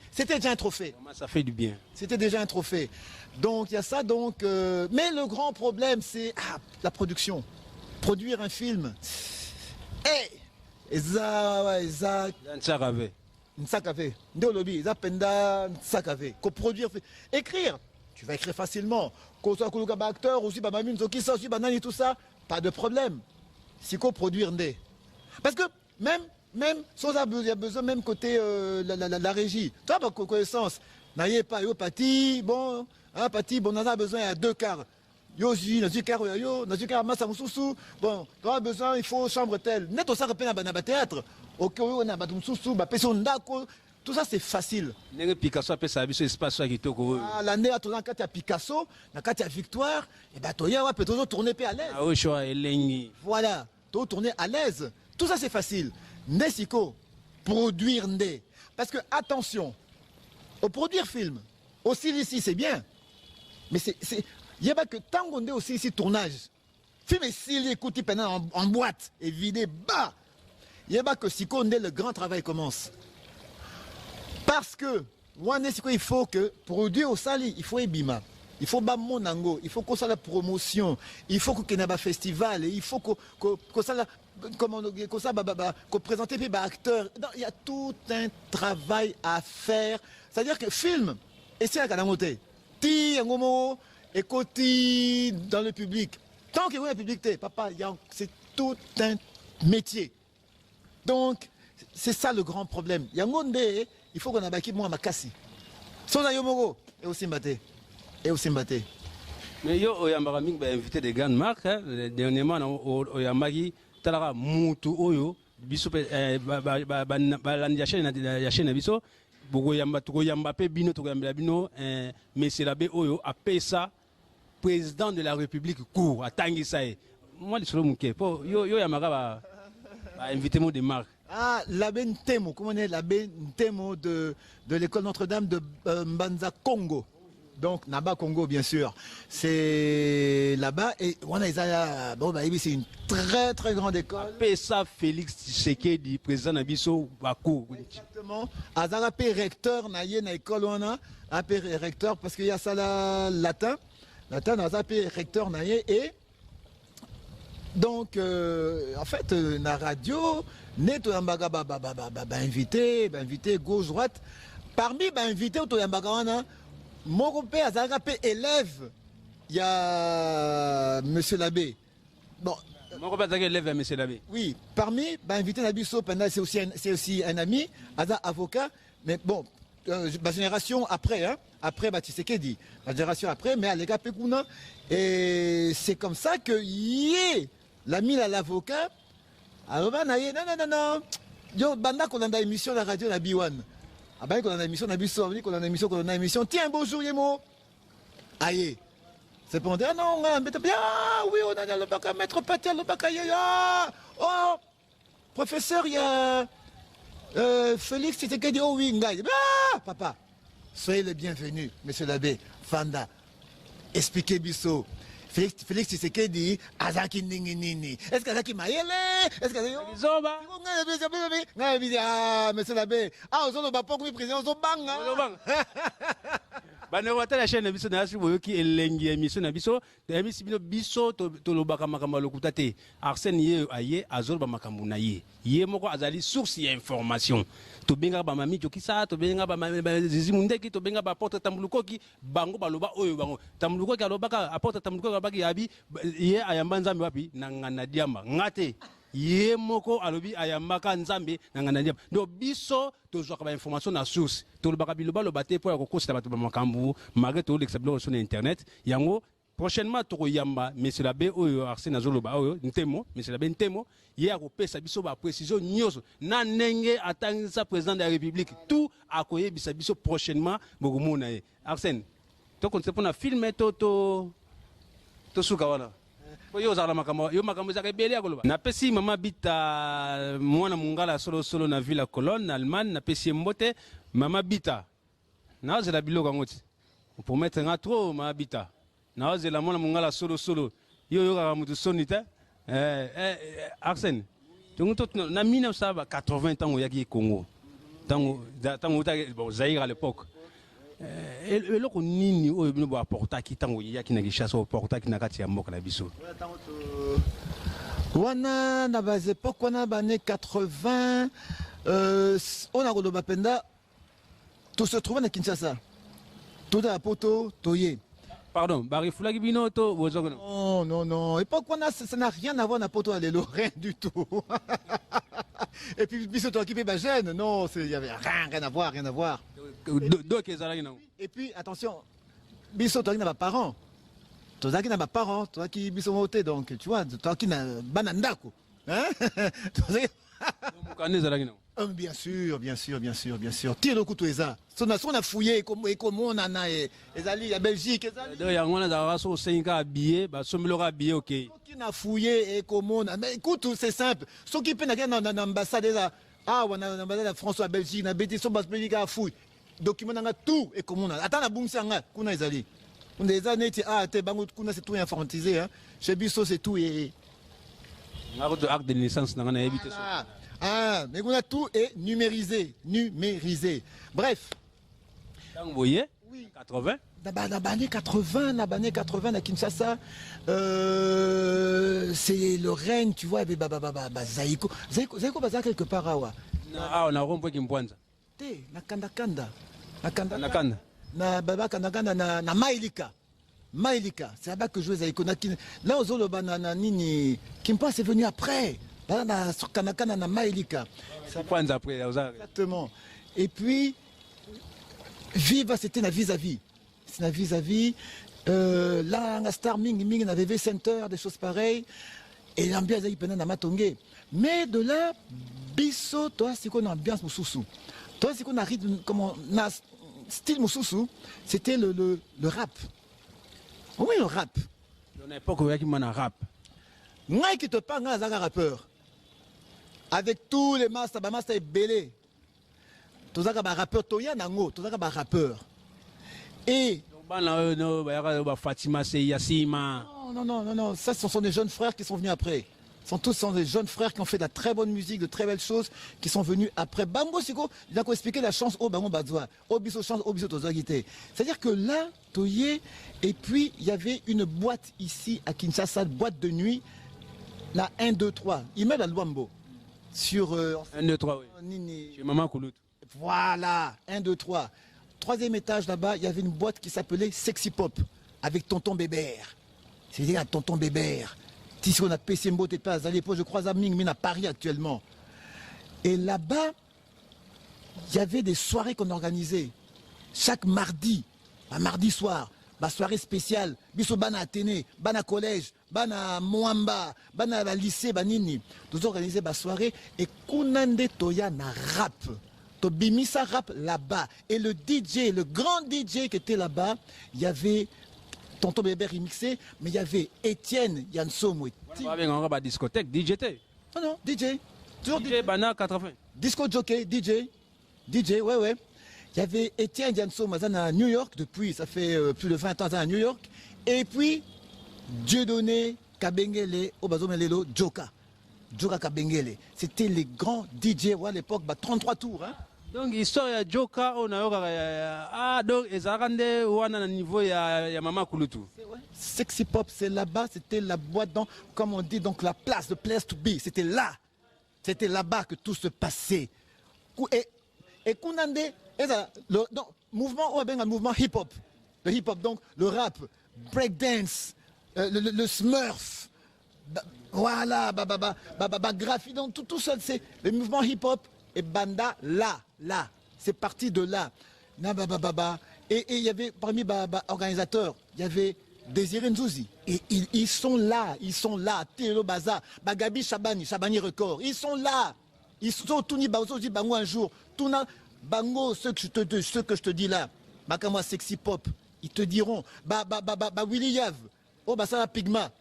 c'était déjà un trophée. Ça fait du bien. C'était déjà un trophée. Donc, il y a ça. Donc, mais le grand problème, c'est la production. Produire un film. Écrire. Tu vas écrire facilement. Qu'on soit acteur, aussi, tout ça, pas de problème. Si qu'on produire, parce que même sans il y a besoin même côté la régie. Toi, par connaissance, n'ayez pas yo pati, bon, on a besoin à 2 quarts. Yo dans 2 quarts dans 2 quarts massa mususu. Bon, tu as besoin, il faut chambre telle. Net au ça repère na théâtre. OK, on a mususu, ba peso ndako. Tout ça c'est facile. Nenge Picasso appelle ça biso espace qui toko. L'année à ton quand il y a Picasso, quand il y a Victoire, et ben toi ya peut toujours tourner à l'aise. Ah oui, choix elengi. Voilà, toujours tourner à l'aise. Tout ça c'est facile. Nesiko, produire ndé. Parce que, attention, au produire film, aussi ici c'est bien, mais il n'y a pas que tant qu'on est aussi ici tournage. Film est s'il écoute pendant en boîte et vidé bas. Il n'y a pas que si on est le grand travail commence. Parce que, il faut que produire au sali, il faut ebima. Il faut ba monango, il faut qu'on soit la promotion, il faut qu'on ait un festival, il faut qu'on présente les acteurs. Il y a tout un travail à faire. C'est-à-dire que film, et c'est la montée. Ti ngomo écoute dans le public. Tant qu'il y a un public, papa, c'est tout un métier. Donc, c'est ça le grand problème. Il y a un monde, il faut qu'on ait un moi ma cassi. Sans ayomoro et aussi mbaté. Mais yo oyambaka mingi invité des grandes marques dernièrement oyambaki talaka mutu oyo biso pe balandi ya chaîne na biso tokoyamba pe bino tokoyambela bino monsieur be oyo apesa président de la République court atangisa ye moi lisolo muke po yo yambaka ba invité mo des marques. Ah, l'abbé Ntemo, comment on est l'abbé Ntemo de l'école Notre-Dame de Mbanza Congo. Donc, Naba Congo, bien sûr, c'est là-bas. Et on a, bon, bah, c'est une très, très grande école. Pesa Félix Tshisekedi, président Nabiso Bakou. Exactement. Azara P recteur, naïe, na école, on a un P recteur, parce qu'il y a ça là, latin. Latin, Azara P recteur, naïe. Et donc, en fait, la radio, net, invité, gauche, droite. Parmi les invités, mon père Azara P élève, il y a monsieur l'abbé. Bon. Mon père Azara élève monsieur l'abbé. Oui, parmi les invités Nabiso, c'est aussi un ami, Azara avocat, mais bon, ma génération après, hein, après Tshisekedi, ma génération après, mais à l'égard Pekuna, et c'est comme ça que yé, l'ami l'avocat, alors non, yo banda qu'on a une émission la radio la B1. Ah ben qu'on a une émission qu'on a une émission, tiens bonjour Yemo. Aïe. C'est pour dire non, bien, oui, on a le bac à maître Patel, le bac à oh, professeur, il y a Félix Tshisekedi, oh oui, ah, papa, soyez le bienvenu, monsieur l'abbé, Fanda, expliquez Bissot. Félix Tshisekedi, Azaki Nini. Est-ce qu'Azaki Mayele? Est-ce qu'Azaki. Ah, monsieur l'abbé. Ah, on a pas compris, président, on bang. Banewata la chaîne biso na sibo yoki elengi émission na biso émission biso to lobaka makambo lokuta te Arsène ye aye azol ba makambo na ye ye moko azali source ya information to benga ba mami jokisa to benga ba zizi mundeki to benga ba porte tambulukoki bango baloba oyo bango tambulukoki alobaka apporte tambulukoki alobaki yabi ye ayamba nzambe wapi na ngana diamba ngate ye moko alobi ayambaka nzambe na ngana diamba donc biso tozwaka ba information na source tolobaka biloba loba te po ya kokosela bato ba makambo malgré to l'explorer sur internet yango prochainement tokoyamba monsieur l'abbé oyo Arsène azoloba oyo ntemo monsieur l'abbé ntemo ye akopesa biso ba précision nyonso na ndenge atangisa président de la république tout akoyebisa biso prochainement bokomona ye Arsène tokonse mpona filme to suka wana yo ozala makambo yo makambo ezaka ebele ya koloba napesi mama Bita mwana mongala solo na ville ya Cologne na Allemagne napesi ye mbote mama Bita naozela biloko yango ti opromettre nga trop mama Bita naozela mwana mongala solo yo oyokaka motu soni te Arsène na 1980 ntango oyaki Congo ntango otaki Zaïre à l'époque eloko nini oyo bino boaportaki ntango yaki na Kinshasa oportaki na kati ya mboka na biso wana na bas époque wana bane 80 on a koloba penda tout se trouve na Kinshasa tout à poto toye pardon barifulaki bino to bozoko non époque wana ça n'a rien à voir na poto les rien du tout et puis biso to qui pe ba jeune non il y avait rien à voir et puis attention biso to qui n'a pas parents toi qui biso moté donc tu vois toi qui na banandako hein bien sûr tire le couteau eza son a fouillé comme on a ezali à Belgique ezali ya ngona za raso 5 ans habillé ba sommelora habillé OK qui n'a fouillé et comme on a mais écoute c'est simple ceux qui peuvent dans l'ambassade là ah on a l'ambassade de France à Belgique na béti son Belgique a fouille document nga tout et comme on a attends la bungsanga kuna ezali on des années ah te bango kuna c'est tout informatisé hein chez biso c'est tout et acte de naissance na ngana éviter ça. Ah, mais on a tout est numérisé. Bref. Dans vous voyez, oui. 80. Dans les 80, à Kinshasa, c'est le règne, tu vois, avec Zaïko. Zaïko baza quelque part à ah, on a rompu Kimpwanza. Té, na Kanda. Na baba Kanda na Maïlika. C'est là-bas que jouait Zaïko. Là, aux Zoloba na nini, Kimpwa c'est venu après. Sur Kanakana na Maïlika. Exactement. Et puis, Viva, c'était na vis-à-vis. C'est na vis-à-vis. Là, la Star Ming, na VV Center, des choses pareilles. Et l'ambiance, il pendant na Matongé. Mais de là, biso, toi, c'est qu'on a ambiance moussoussou. Toi, c'est qu'on a rythme, comment, na style moussoussou, c'était le rap. Oui, le rap. On n'a pas qu'il y a un rap. Moi qui te parle, un rappeur. Avec tous les masters, master est belé. Tous les rappeurs, toya nango, tous les rappeurs. Et Fatima Seyasima. Non. Ça, ce sont des jeunes frères qui sont venus après. Ce sont des jeunes frères qui ont fait de la très bonne musique, de très belles choses, qui sont venus après. Bango Siko, il a expliqué la chance au Bango Badzoa, au Biso chance, au Biso Tozagité. C'est-à-dire que là, Toye, et puis il y avait une boîte ici à Kinshasa, boîte de nuit, la 1, 2, 3. Il met la Luambo. Sur 1, 2, 3, oui. Chez Maman Koulout. Voilà, 1, 2, 3. Troisième étage là-bas, il y avait une boîte qui s'appelait Sexy Pop, avec Tonton Bébert. C'est-à-dire Tonton Bébert. Si on a PCMBO, t'es pas à l'époque, je crois à Ming à Paris actuellement. Et là-bas, il y avait des soirées qu'on organisait. Chaque mardi, un mardi soir, soirée spéciale, biso bana Athénée, bana collège, bana Moamba, bana lycée, banini. Nous organisons la soirée et Kunande Toya na rap. To bimisa rap là-bas. Et le DJ, le grand DJ qui était là-bas, il y avait Tonton Bébé remixé, mais il y avait Étienne Yansomo. On va discothèque, DJ. Non, DJ. Toujours DJ Bana 80. Disco jockey, DJ, ouais. Il y avait Étienne Yansomo à New York, depuis, ça fait plus de 20 ans à New York. Et puis, Dieudonné Kabengele, Obazomelelo, Joka Kabengele. C'était les grands DJ à l'époque, 33 tours. Hein. Donc histoire ya Joka on a donc ezarande wana niveau ya Mama Kulutu. Sexy Pop, c'est là-bas, c'était la boîte dans, comme on dit, donc la place, the place to be. C'était là-bas que tout se passait. Et Kunande, le mouvement hip-hop, le hip-hop, donc le rap, breakdance, le smurf, voilà, graffiti, donc tout seul, c'est le mouvement hip-hop. Et Banda, là, c'est parti de là. Et il y avait parmi les organisateurs, il y avait Désiré Nzouzi. Et ils sont là. Thélo Baza, Bagabi Chabani Record. Ils sont là. Ils sont tous Bango un jour. Touna Bango, ce que je te dis là, Makama Sexy Pop, ils te diront, Willy Yav, ça Pigma,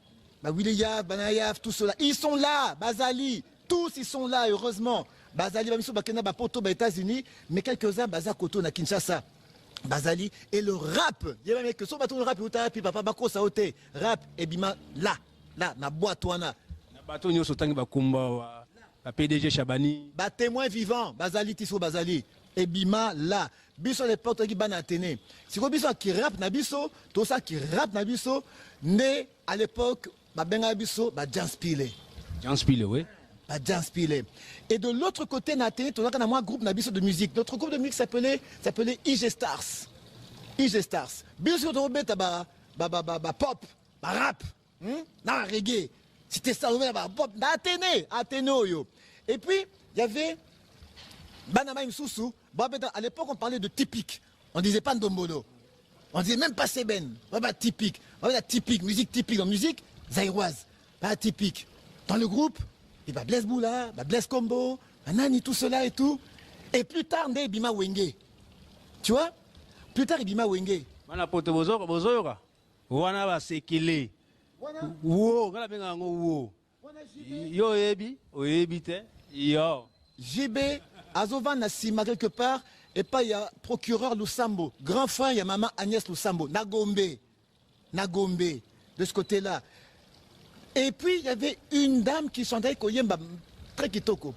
Willy Yav, Banayav, tout cela. Ils sont là, Bazali, tous ils sont là, heureusement. Bazali, Bamiso Bakena, Bapoto, aux États-Unis, mais quelques-uns, Bazakoto, na Kinshasa. Bazali, et le rap, il y a même que son bateau de rap, puis papa Bako Saote, rap, et bima, là, na boîte, na bateau, nous sommes Bakumba, la PDG Chabani. Témoin vivant, Bazali, Tisso Bazali, et bima, là. Biso les portes qui ban Athénée. Si vous biso qui rap nabiso, tout ça qui rap nabiso, né à l'époque, Benga biso, Janspile. Janspile, oui. Janspile. Et de l'autre côté, Naté, tu as un groupe de musique. Notre groupe de musique s'appelait IG Stars. IG Stars. Bien sûr, tu as pop, rap, reggae. C'était ça, pop, Athénée. Et puis, il y avait Banama Msoussou. À l'époque, on parlait de typique. On ne disait pas Ndombolo. On ne disait même pas Seben. Typique. Typique, musique typique. En musique, zaïroise. Pas typique. Dans le groupe, il va Blaise Boula, Blaise Combo, Nani, tout cela et tout. Et plus tard, il y a Bima Wenge. Tu vois? Plus tard, il y a Bima Wenge. Mana poto bozoyoka. Wana ba sekele. Wo, ngala benga ngo wo. Yo ebi, oyebi te. Yo. JB, Azovan Nassima quelque part, et pas il y a procureur Lusambo. Grand frère, il y a maman Agnès Lusambo. Nagombe, de ce côté-là. Et puis, il y avait une dame qui chantait Koyemba, très kitoko.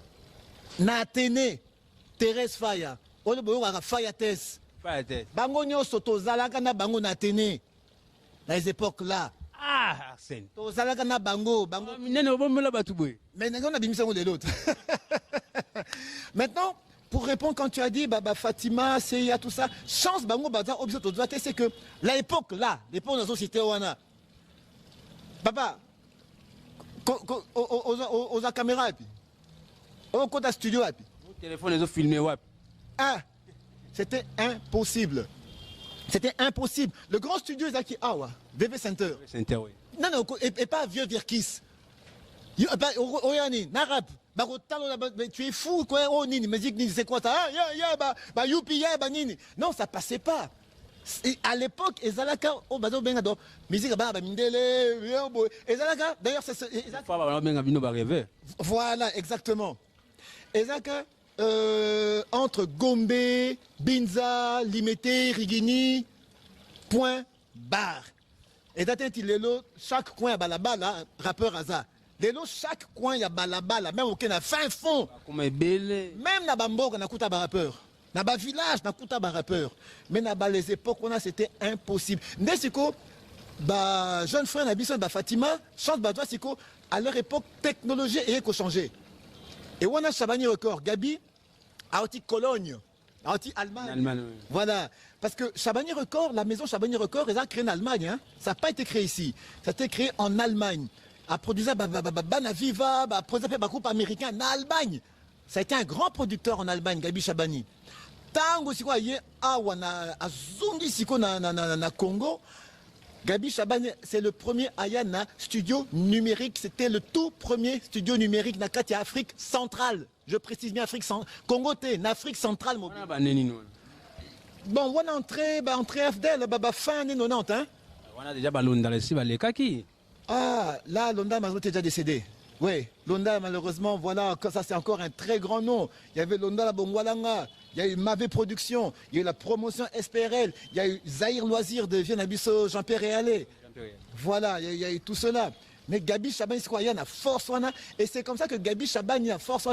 Nathéné, Thérèse Faya. Faya Tess. Bango nyo soto zalaka na bango Nathéné. Dans les époques-là. Ah, Arsène. To zalaka na bango. Mais on a mis ça de l'autre. Maintenant, pour répondre quand tu as dit Fatima, Seya, tout ça, chance bango baza objet c'est que l'époque là, l'époque de la société wana. Papa, aux caméras et puis au côté studio et puis au téléphone ils ont filmé ouais. C'était impossible. Le grand studio Zaki Awa, VV Center. Center oui. Non et pas vieux Virkis. Oyani, Narap, tu es fou quoi, oh nini, musique nini, c'est quoi ça? Youpi, nini. Non, ça passait pas. Et à l'époque, Ezalaka, musique Ezalaka, d'ailleurs, c'est. Voilà, exactement. Ezalaka, entre Gombe, Binza, Limete, Rigini, Point barre. Et d'attendre chaque coin y a balabala, rappeur Aza. Chaque coin y a balabala, même au Kenya, fin fond. Même na Bamboga, na kuta rappeur. Na ba village, na kuta rappeur. Mais na ba les époques, c'était impossible. Ndesiko, ba jeune frère na Bisson, ba Fatima, chante Badwa Siko, à leur époque, technologie et changé. Et on a Chabani Record, Gabi, a aussi Cologne. Allemagne. Oui. Voilà. Parce que Chabani Record, la maison Chabani Record, elle a créé en Allemagne. Hein. Ça n'a pas été créé ici. Ça a été créé en Allemagne. A produit Banaviva, a produit un groupe américain en Allemagne. Ça a été un grand producteur en Allemagne, Gabi Chabani. Tango siko aye awa na azungi siko na Congo. Gabi Chabani, c'est le premier Ayana studio numérique. C'était le tout premier studio numérique dans la Afrique centrale. Je précise bien Afrique centrale. Congo, en Afrique centrale. Bon, on a entré FDL, fin année 90. Hein? On a déjà Londa ici, les kaki. Ah, là, Londa est déjà décédé. Oui, Londa, malheureusement, voilà, ça c'est encore un très grand nom. Il y avait Londa la Bongwalanga. Il y a eu Mavé Production, il y a eu la promotion SPRL, il y a eu Zahir Loisir de Viennabisso, Jean-Pierre Réalé. Voilà, il y a eu tout cela. Mais Gabi Chabani, il y a force, et c'est comme ça que Gabi Chabani a force,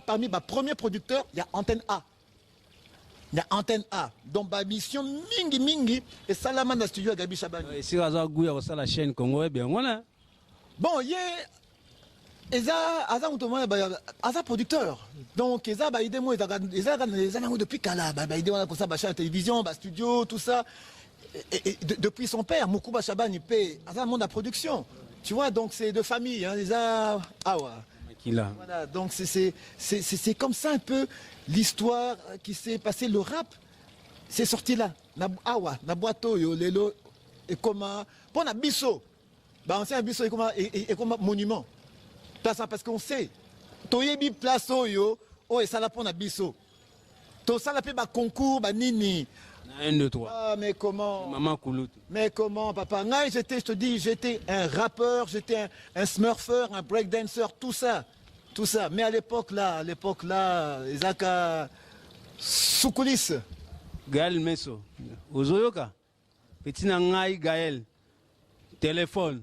parmi mes premiers producteurs, il y a Antenne A. Il y a Antenne A. Donc, ma mission, mingi, et Salaman dans le studio à Gabi Chabani. Et si Aza Gouya aussi la chaîne Congo, bien voilà. Bon, il y a. Aza producteur. Donc, Eza ba ide moi depuis Kala, ba ide moi comme ça, ba chaîne télévision, ba studio, tout ça. Et depuis son père, Moukouba Chabani paie Aza monde à production. Tu vois, donc c'est de famille, hein, Eza Awa. Voilà, donc c'est comme ça un peu l'histoire qui s'est passée. Le rap, c'est sorti là. Na Awa, na boato yo lelo et comment pour na biso. Ba ancien biso et comme monument. Parce qu'on sait, toyebi place yo, et ça la prend à biso. To ça la fait ba concours, ba nini. 1, 2, 3. Ah, mais comment? Maman Koulout. Mais comment, papa? Je te dis, j'étais un rappeur, j'étais un smurfer, un breakdancer, tout ça. Tout ça. Mais à l'époque là, Isaka sous coulisses. Gaël Messo. Ozoyoka. Petit Nangai Gaël. Téléphone.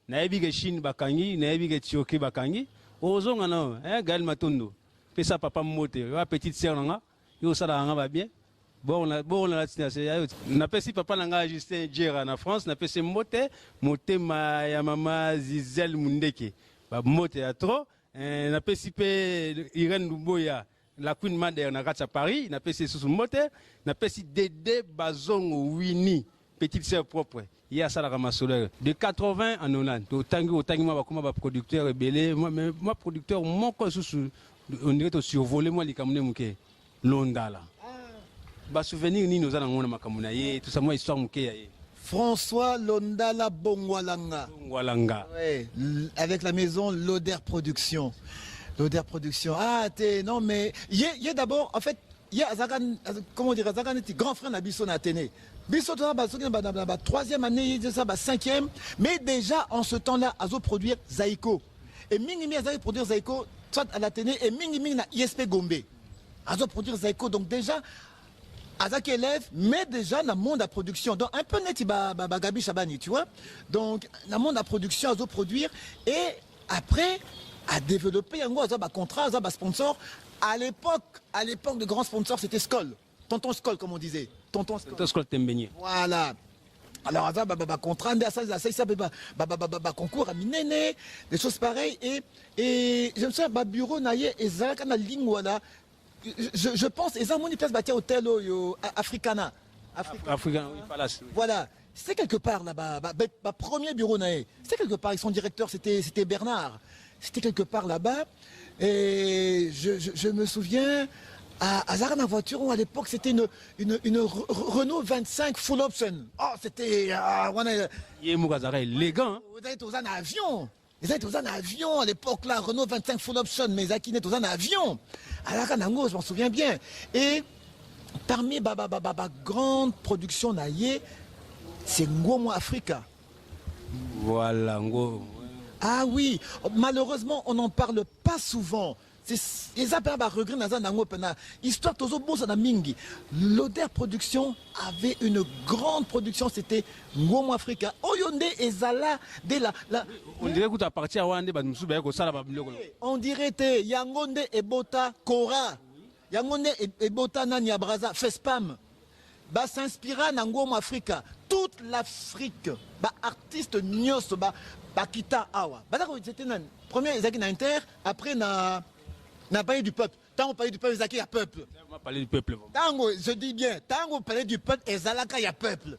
Naebi ke Chine bakangi, naebi ke Tioki bakangi. Ozonga no, Gaël Matondo. Fais ça papa moté. Wa petite sœur nga, yo sala nga ba bien. Bon la destination. Na pesi papa nga Justin Djera na France, na pesi moté ma ya mama Zizel Mundeke. Ba moté à trop. Na pesi pe Irène Luboya, la Queen Mother na Katsa Paris, na pesi sous moté, na pesi Dédé Bazongo Winnie, petite sœur propre. Il y a ça la ramasseur. De 80 en 90. Autant moi, comme producteur rebelle, moi producteur, mon on dirait survoler moi les Camerounais mouké. Londa là. Bah souvenir ni nous allons ma Camerounais, tout ça moi histoire mouké. François Londala Bongwalanga. Bongwalanga. Ouais, avec la maison Loder Production. Loder Production. Ah, non mais il y a d'abord en fait il y a Zagan, comment dire, Zagan était grand frère d'Abisson à Athénée. Bissot, la troisième année, cinquième. Mais déjà, en ce temps-là, Azo produire Zaïko. Et Mingi Azo produire Zaïko, soit à l'Athénée, et Mingi na ISP Gombe. Azo produire Zaïko. Donc déjà, Azak élève, mais déjà, dans le monde à production. Donc un peu net, Gabi Chabani, tu vois. Donc, dans le monde à production, Azo produire. Et après, à développer un contrat, un sponsor. À l'époque, de grands sponsors, c'était Skoll. Tonton Skoll, comme on disait. Tonton Skoll Tembeigné. Voilà. Alors, ça, contrat, ça, concours à Minene, des choses pareilles. Et je me souviens, bureau, naïe, et ça, quand la ligne, voilà. Je pense, et ça, mon place, hôtel, Africana. Africana, oui, Palace. Voilà. C'est quelque part là-bas. Premier bureau, naïe. C'est quelque part, et son directeur, c'était Bernard. C'était quelque part là-bas. Et je me souviens, à Zarana voiture, à l'époque, c'était une Renault 25 full option. Oh, c'était... Il est élégant. Vous êtes aux avion. Ils étaient aux avion à l'époque, là, Renault 25 full option, mais Zaki est aux avion. À la Kanango, je m'en souviens bien. Et parmi grande production naïe, c'est Ngomo Africa. Voilà, Ngo. Ah oui, malheureusement, on n'en parle pas souvent. ils appellent à regret dans un pena. Histoire de bon na mingi. L'Oder Production avait une grande production, c'était Ngomo Africa. Oyonde et Zala de la. On dirait que tu as parti à Wande, On dirait que Yangonde et Bota Kora. Yangonde et Bota Nania Braza, Fespam. Bah s'inspira na Ngomo Africa. Toute l'Afrique, bah artiste nyos, bah kita awa. Bah d'accord, c'était le premier Isaac Inter, après na parlé du peuple. Tant on parlait du peuple, Isaac il y a peuple. On va parler du peuple. Tango, je dis bien, tant on parlait du peuple, Ezalaka il y a peuple.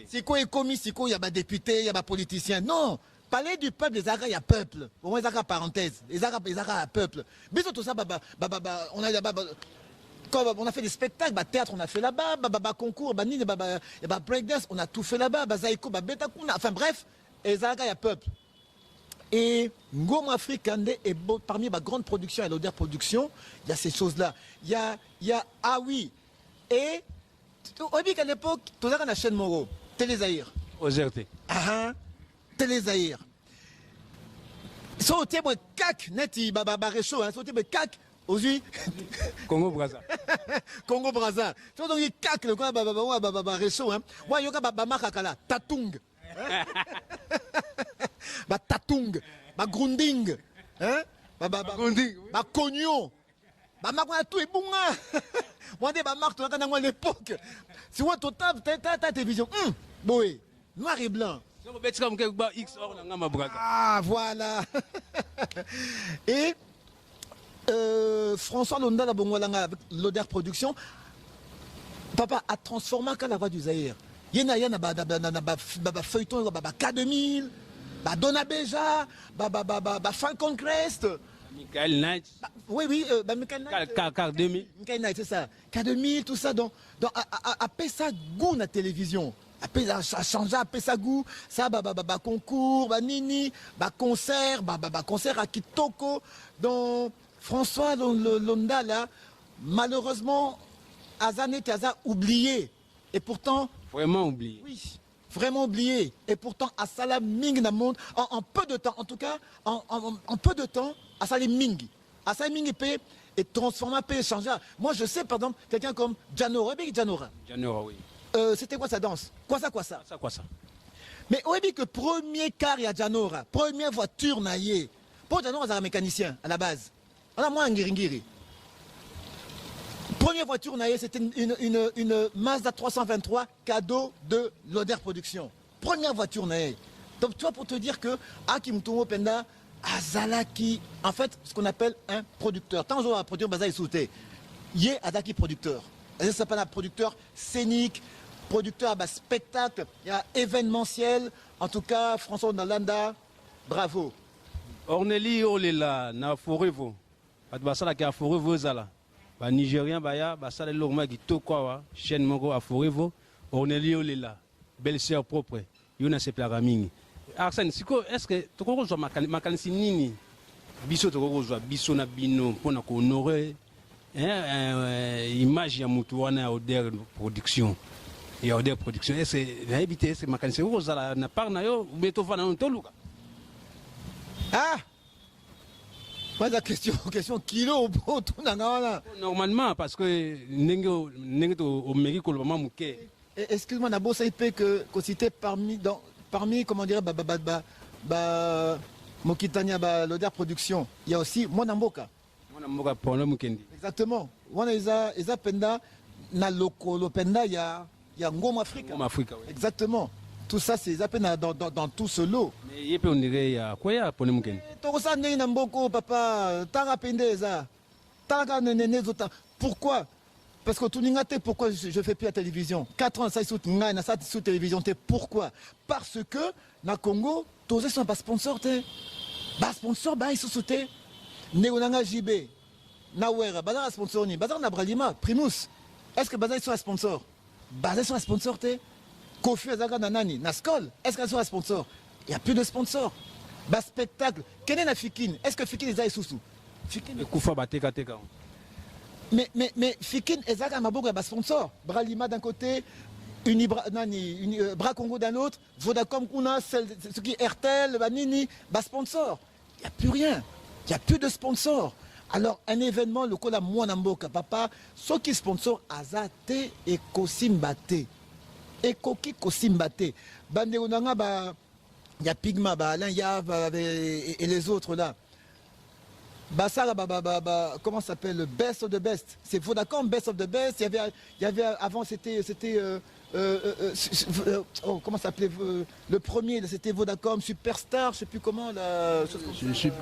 Si quoi est commis, si quoi il y a des députés, il y a des politiciens. Non. Parler du peuple, les Agas, il y a peuple. Au moins, Agas, parenthèse. Les Agas, il y a peuple. Mais tout ça, on a fait des spectacles, théâtre, on a fait là-bas, concours, breakdance, on a tout fait là-bas, zaïko, betakuna. Enfin bref, les Agas, il y a peuple. Et Ngomo Africa est parmi les grandes productions et l'Oder Production, il y a ces choses-là. Il y a ah oui. Et, au début, à l'époque, tout ça, on a la chaîne Moro, Télé Zahir. OZRT. Télé Zahir. So, tu es kak, neti, réchaud, hein, so, tu es kak, aujourd'hui. Congo Brazza. Congo Brazza. So, donc, kak, le quoi, réchaud, hein. Ouais, yoga, makakala, tatung. Tatung, grunding, hein, Grunding. cognon. Tout est bon, hein. Moi, des marques, tu as à l'époque. Si on total, ta télévision, boy, noir et blanc. Ah, voilà. Et François Londa, avec l'Oder Production, papa a transformé la voix du Zaïre. Il y a un feuilleton, K2000, Donna Beja, Falcon Crest. Michael Knight. Oui, Michael Knight. K2000. Michael Knight, c'est ça. K2000, tout ça. Donc à ça goût la télévision. A changé, à ça goût. Ça, concours, nini, concert, concert à Kitoko. Donc François Londa, là, malheureusement, Azane Kaza oublié. Et pourtant. Vraiment oublié. Oui, vraiment oublié. Et pourtant, Asala Ming na monde, en peu de temps, en tout cas, en peu de temps, Asala Ming. Asala Ming peut être transformé, peut changer. Moi, je sais, par exemple, quelqu'un comme Janora. Janora, oui. C'était quoi sa danse? Quoi ça? Ça. Mais au début que premier car il y a Janora, première voiture naïe. Pour Janora, c'est un mécanicien à la base. On a moins un Ngiringiri. Première voiture naïe, c'était une Mazda 323 cadeau de l'Oder Production. Première voiture naïe. Donc toi pour te dire que Hakim Tomo Penda Azalaki, en fait, ce qu'on appelle un producteur. Tant que je produire Baza Souté, il y a Adaki producteur. Ça s'appelle un producteur scénique, producteur à spectacle, il y a événementiel. En tout cas, François Nalanda, bravo. Orneli Olela, na Forevo. Adbasala ki a Forevo Zala. Ba Nigérien baya, basala lorma ki tokwa chaîne mongo a Forevo. Orneli Olela, belle sœur propre. Yona se plara mingi. Arsène, siko, est-ce que tu rejoins makanisi nini? Biso tu rejoins biso na bino pona ko honorer image ya mutu wana Oder Production. Et Oder Production, est-ce que na habité c'est makanisi rozala na par na yo beto fana on toluka. Ah! Pas la question kilo tout na. Normalement parce que nengo au Mexique le moment muké. Excuse-moi, Nabo, ça peut que cité parmi comment dire Mokitania l'Oder Production. Il y a aussi Monamboka. Monamboka pour le Mukendi. Exactement. Wana isa penda na loko penda il y a Ngomo Africa. Ngomo Africa, oui. Exactement. Tout ça c'est dans tout ce lot. Mais il peut on dirait il y a quoi pour le Mukendi. To ça ndenge na mboko papa, tanga pendeza. Tanga nene zota. Pourquoi? Parce que tout n'ingate pourquoi je fais plus la télévision. 4 ans, ça na ça sous télévision. Pourquoi? Parce que na Congo, tous sont pas sponsors. Ba sponsor, ba ils sont sautés. Neonanga JB, Nawera, Bazar sponsor ni, Bazar Nabralima, Primus. Est-ce que Bazar sont sponsor? Bazar sont sponsor. Kofi Azaga Nanani, Naskol. Est-ce qu'elles sont sponsor? Il n'y a plus de sponsors. Ba spectacle. Quel est la Fikin? Est-ce que Fikin est là sous? Fikin. Koufa Bateka Teka. Mais Fikin et Zaga Maboga bas sponsor. Bralima d'un côté, Bras Congo d'un autre, Vodacom Kuna, ce qui est RTL, Nini, bas sponsor. Il n'y a plus rien. Il n'y a plus de sponsors. Alors, un événement, le Kola Mwanamboka, papa, ceux qui sponsor Azate et Kosimbate. Et Koki Kosimbate. Bandeonanga, il y a Pigma, Alain Yav et les autres là. Bassara, comment ça s'appelle? Best of the Best. C'est Vodacom, Best of the Best. Il y avait avant, c'était comment ça s'appelait le premier, c'était Vodacom, Superstar, je ne sais plus comment.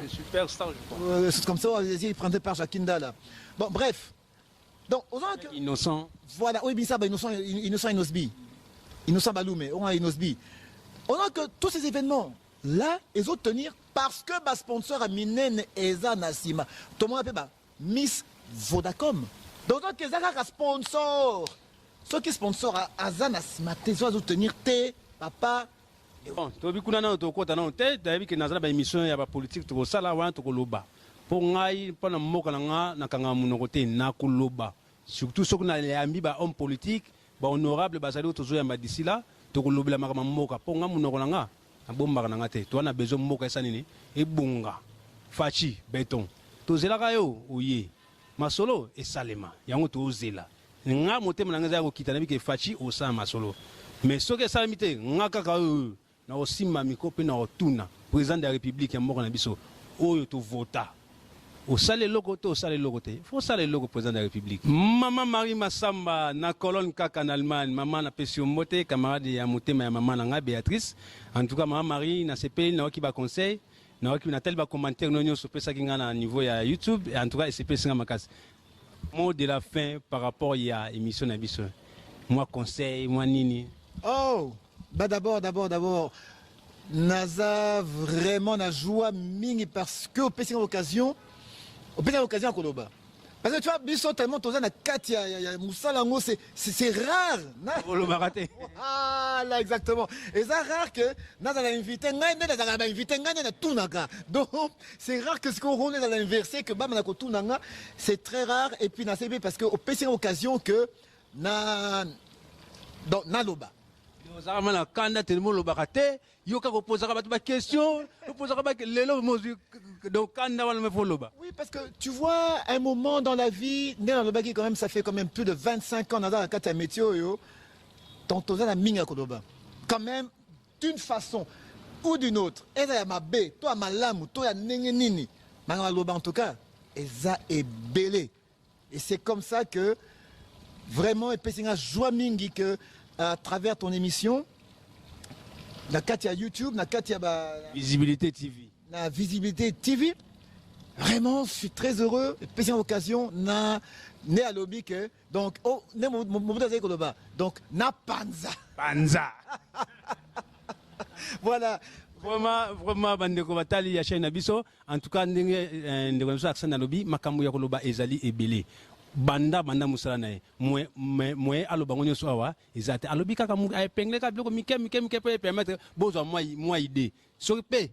Superstar, je crois. C'est comme ça, il prendrait par Jacinda là. Bon, bref. Donc, Innocent. Voilà, oui, mais ça, Innocent Inosbi. Innocent Baloumé, on a Inosbi. On a que tous ces événements là, ils vont tenir parce que ma sponsor a Minen Eza Nassima. Tout le monde appelle Miss Vodacom. Donc, ils ont un sponsor. Ceux qui sponsor à Eza Nassima, ils vont tenir tes papa. Bon, tu as vu qu'on a une émission de politique, tu as ça là, tu as loba. Pour ngai, pendant moka na kanga munokote na kuloba. Surtout ceux qui ont les amis hommes politiques, honorables, basali autour de d'ici là, tu as loba la moka. Pour ngai munokolanga. Bomba na ngate to na bezo mboka esanini ebunga fachi beton to zela kayo oye masolo esalema yango to zela nga motema na ngaza ko kitana bike fachi osa masolo mais soke salimite nga kaka na osimba mikope na otuna président de la république ya mboka na biso oyo to vota osale loko to osale loko te faut sale loko président de la république. Maman Marie Massamba na colonne kaka en Allemagne, maman na pesio moté camarade ya motema ya maman na Béatrice. En tout cas maman Marie na CP na ki ba conseil na ki na tel ba commentaire no so pesa kinga na niveau ya YouTube et en tout cas CP singa makasi. Mot de la fin par rapport à émission na biso. Moi conseil, moi nini. Oh, bah d'abord Naza vraiment na joie mingi parce que au PC occasion à Koloba. Parce que tu vois, biso tellement toza na Katia, Moussalango, c'est rare. Ah là exactement. Et c'est rare que Naza a invité, donc c'est rare que ce qu'on roule dans l'inversé que Bam na Kotunanga, c'est très rare et puis na CB parce que au PC occasion que na loba. Oui, parce que tu vois, un moment dans la vie, quand même, ça fait quand même plus de 25 ans dans la carte météo, quand même, d'une façon ou d'une autre, toi, malamu, toi, nini, en tout cas, Eza est belé. Et c'est comme ça que, vraiment, et joie mingi que, à travers ton émission, la Katia YouTube, la Katia Visibilité TV. La Visibilité TV. Vraiment, je suis très heureux. Spéciale occasion, na né à lobby que donc oh né donc na panza. Panza. Voilà. Vraiment bandeko batali ya chaîne biso en tout cas ndeko biso accent na lobby makambo ya koloba ezali ebele. Banda musala na ye mwe aloba ngonyo so awa ezate alobi kaka mu apengle ka biloko mike pour permettre bozwa moi idée so pe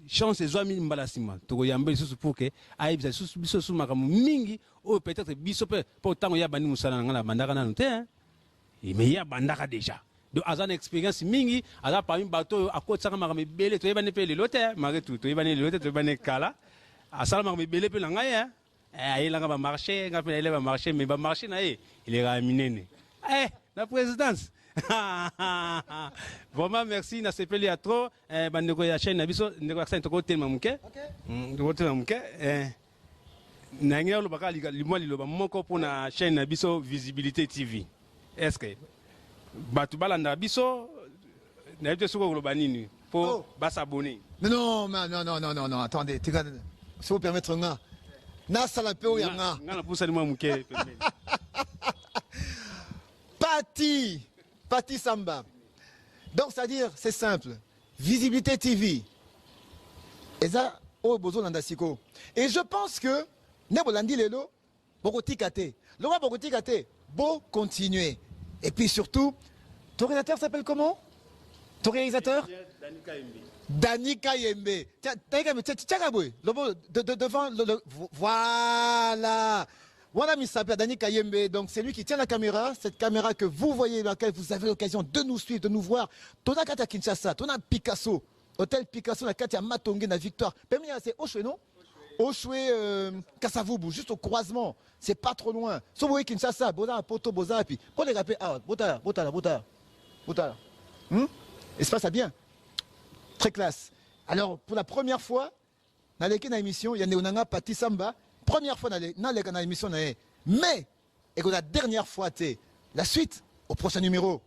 chance ezwami mbala sima toko yamba lisusu pour que ayebisa lisusu biso su makambo mingi o peut-être biso pe po tango ya bandi musala na ngala bandaka nanu te mais ya bandaka déjà donc azan expérience mingi aza parmi bato akotsaka makambo ebele to yebane pe lelo te mare tout to yebane lelo te to yebane kala asala makambo ebele pe na ngai il a marché, il a marché, mais il va marcher, il est ramené. La présidence. Vraiment, merci, n'a pas à trop. Bandeko ya chaîne nabiso, ndeko accent to côté mamuke. Côté mamuke. Na ngelo baka limwa liloba moko pona chaîne nabiso Visibilité TV. Est-ce que batu balanda biso na yete suko loba nini pour s'abonner? Non, attendez, tu vas si vous permettre nga. Na salapeo yanga. Pati Samba. Donc c'est-à-dire c'est simple. Visibilité TV. Et ça oh bozo landasiko. Et je pense que nebolandi lelo bokoti kate. Le roi bokoti kate, beau continuer. Et puis surtout ton réalisateur s'appelle comment? Ton réalisateur? Dani Kayembe. Devant le. Voilà. Voilà, il s'appelle Dani Kayembe. Donc, c'est lui qui tient la caméra. Cette caméra que vous voyez, laquelle vous avez l'occasion de nous suivre, de nous voir. Tona Kata Kinshasa, Tona Picasso. Hôtel Picasso, la Katia Matongé, la Victoire. C'est Oshwe, non? Oshwe Kasavubu, juste au croisement. C'est pas trop loin. Si vous voyez Kinshasa, Boza, Poto, Boza, et puis, pour les rappeler, ah, Botala, Botala, Botala. Botala. Espace à bien. Très classe. Alors, pour la première fois, dans l'émission, il y a Neonanga Pati Samba. Première fois dans l'émission, mais, et que la dernière fois, la suite, au prochain numéro.